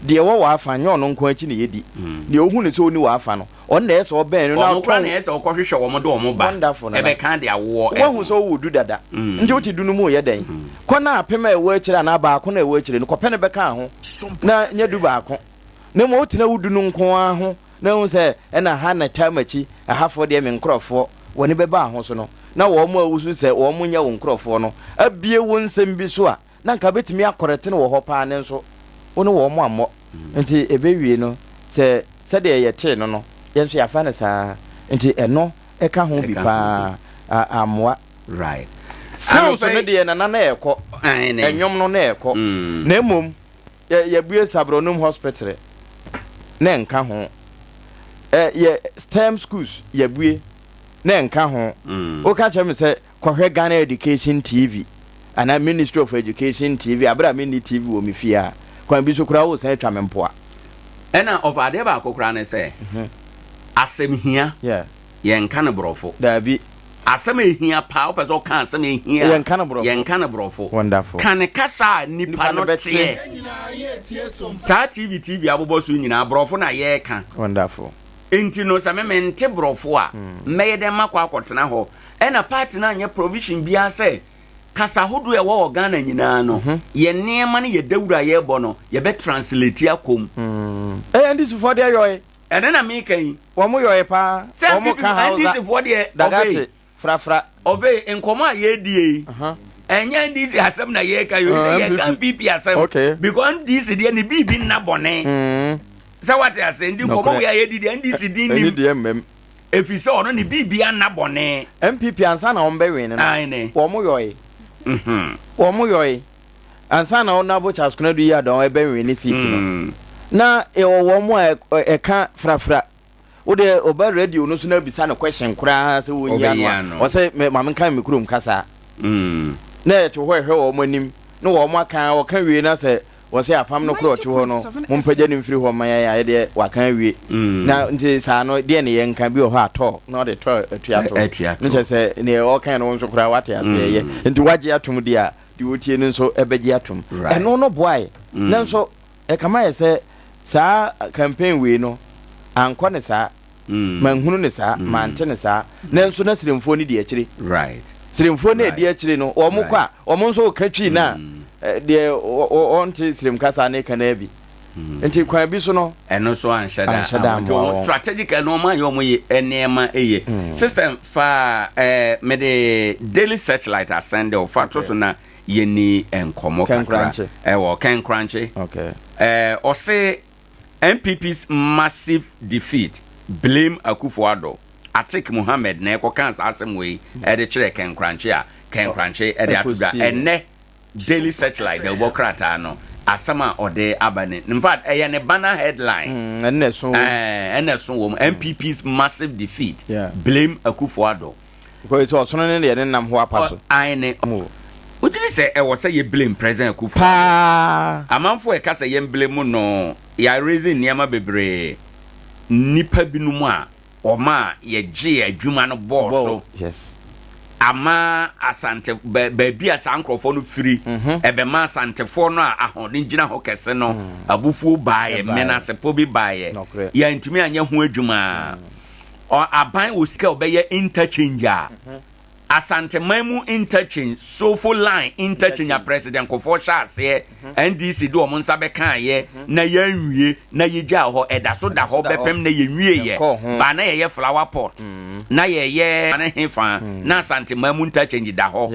deɛ wɔwɔ afa nyɛ ɔno nko akyi ne yɛdi deɛ ohun ne sɛ oni wɔ afa no ɔno na ɛsɛ ɔbɛn no na ɔkora na ɛsɛ ɔkɔhwehwɛ wɔn de wɔn ba ɛbɛka de awoɔ wɔn sɛ ɔwɔ du dada nti wote du no mu yɛ dɛn kɔ na apem a ɛwɔ akyire na baako na ɛwɔ akyire no kɔpɛ ne bɛka ho na nyɛ du baako na mo wote na wudu no nko ho na hu sɛ ɛna ha na tam akyi ahafo deɛ me nkorɔfoɔ wɔne bɛba ho so no na wo mo awusu se wo mo nya wo nkrofo no abie wo nsem bi so a na nka betimi akorete no wo ho pa ne nso wo no wo mo ammo nti ebewie no se de ye te no yenso ya fa ne sa nti eno e ka ho bi pa amwa right sound so de na ekọ enyom no na ekọ na emom ye bue Sabronum hospital na nka ho ye STEM schools ye bue na nka ho o ka chem se kohwe Ghana Education TV ana Ministry of Education TV abra mini TV wo mefia kwan bi so kura wo san atwa mempoa ena of ade ba akokura ne se asem hia ye nka ne brofo dabi asem ehia pa opeso kan asem ehia ye nka ne brofo wonderful kan kasa nipa no tie sa TV abobo so nyina brofo na ye ka wonderful enti no sa mente brofo a meye dem makwa akotena ho ena party na anya provision bia say kasa hodo e wo Ghana nyina no ye niema ne ye dawura ye bo no ye be translate akom and this for there yoy ene na me kan wo mo yoy pa wo mo ka and this for there dagate frafra ove enkomo a ye die enya this asem na ye ka yo say ye kan pipi asem because this dey ni bibi na bone so what you say ndi enkomo we ye di and this din ni efise ono ni bibi na bone MPP ansa na ombe wen na wo mo yoy wo mo yoy ansa na ona bo chaskuna du ya don ebe wen ni city no na e wo mo e ka frafra wo de oba radio no so na bisa na question kura se wo nya no o se ma men kan me kurom kasa na e to hwe wo mo nim no wo mo aka wo ka wie na se wo se apam no kuro ti ho no mo mpaje ni mfiri ho man ya de wa kan wie na nti sa no de ne ye nka bi ho ato na de to atuato nti se ne o kan no nso kura wate ase ye nti waje atom dia de otie ni nso ebeje atom e no boy na nso e kama ye se sa campaign we no anko ne sa manhunu ne sa mante ne sa na nso na siremfo ni de akire right siremfo na de akire no o mo kwa o mo nso ka twi na de on ti sirem kasa na ka na bi enti kwa bi so no eno so anshada strategic no ma yo mo ye enema eye system fa me de daily searchlight ascend o fa to so na yeni enkomo kakra wo Ken Crunchy o say MPP's massive defeat blame Akufo-Addo Atik Mohammed na ekokansa asemwe e de kire Ken Crunchy e de atuga enne daily searchlight the bokrata no asama ode abane in fact ne banner headline enne so wo MPP's massive defeat blame Akufo-Addo because so so ne ne nam ho apaso ane Ujiri se e wose ye blame President Akufo amanfo e kasa ye blame no ya reason niama bebre nipa binumu a oma ye gye adwuma no boss yes ama asante baabi asankrofo no firi ebe ma asantefo no a ahode ngina ho kese no abufuo baaye menasepo bi baaye ya ntimi anya ho adwuma aban osika obeye interchanger asante mamu interchange sofo line interchange a president Kofo Shase NDC do omo nsa be kan ye na ya nwie na ye gya ho edaso da ho bepem na ye nwie ye ba na ye flower pot na ye na hefa na asante mamu interchange da ho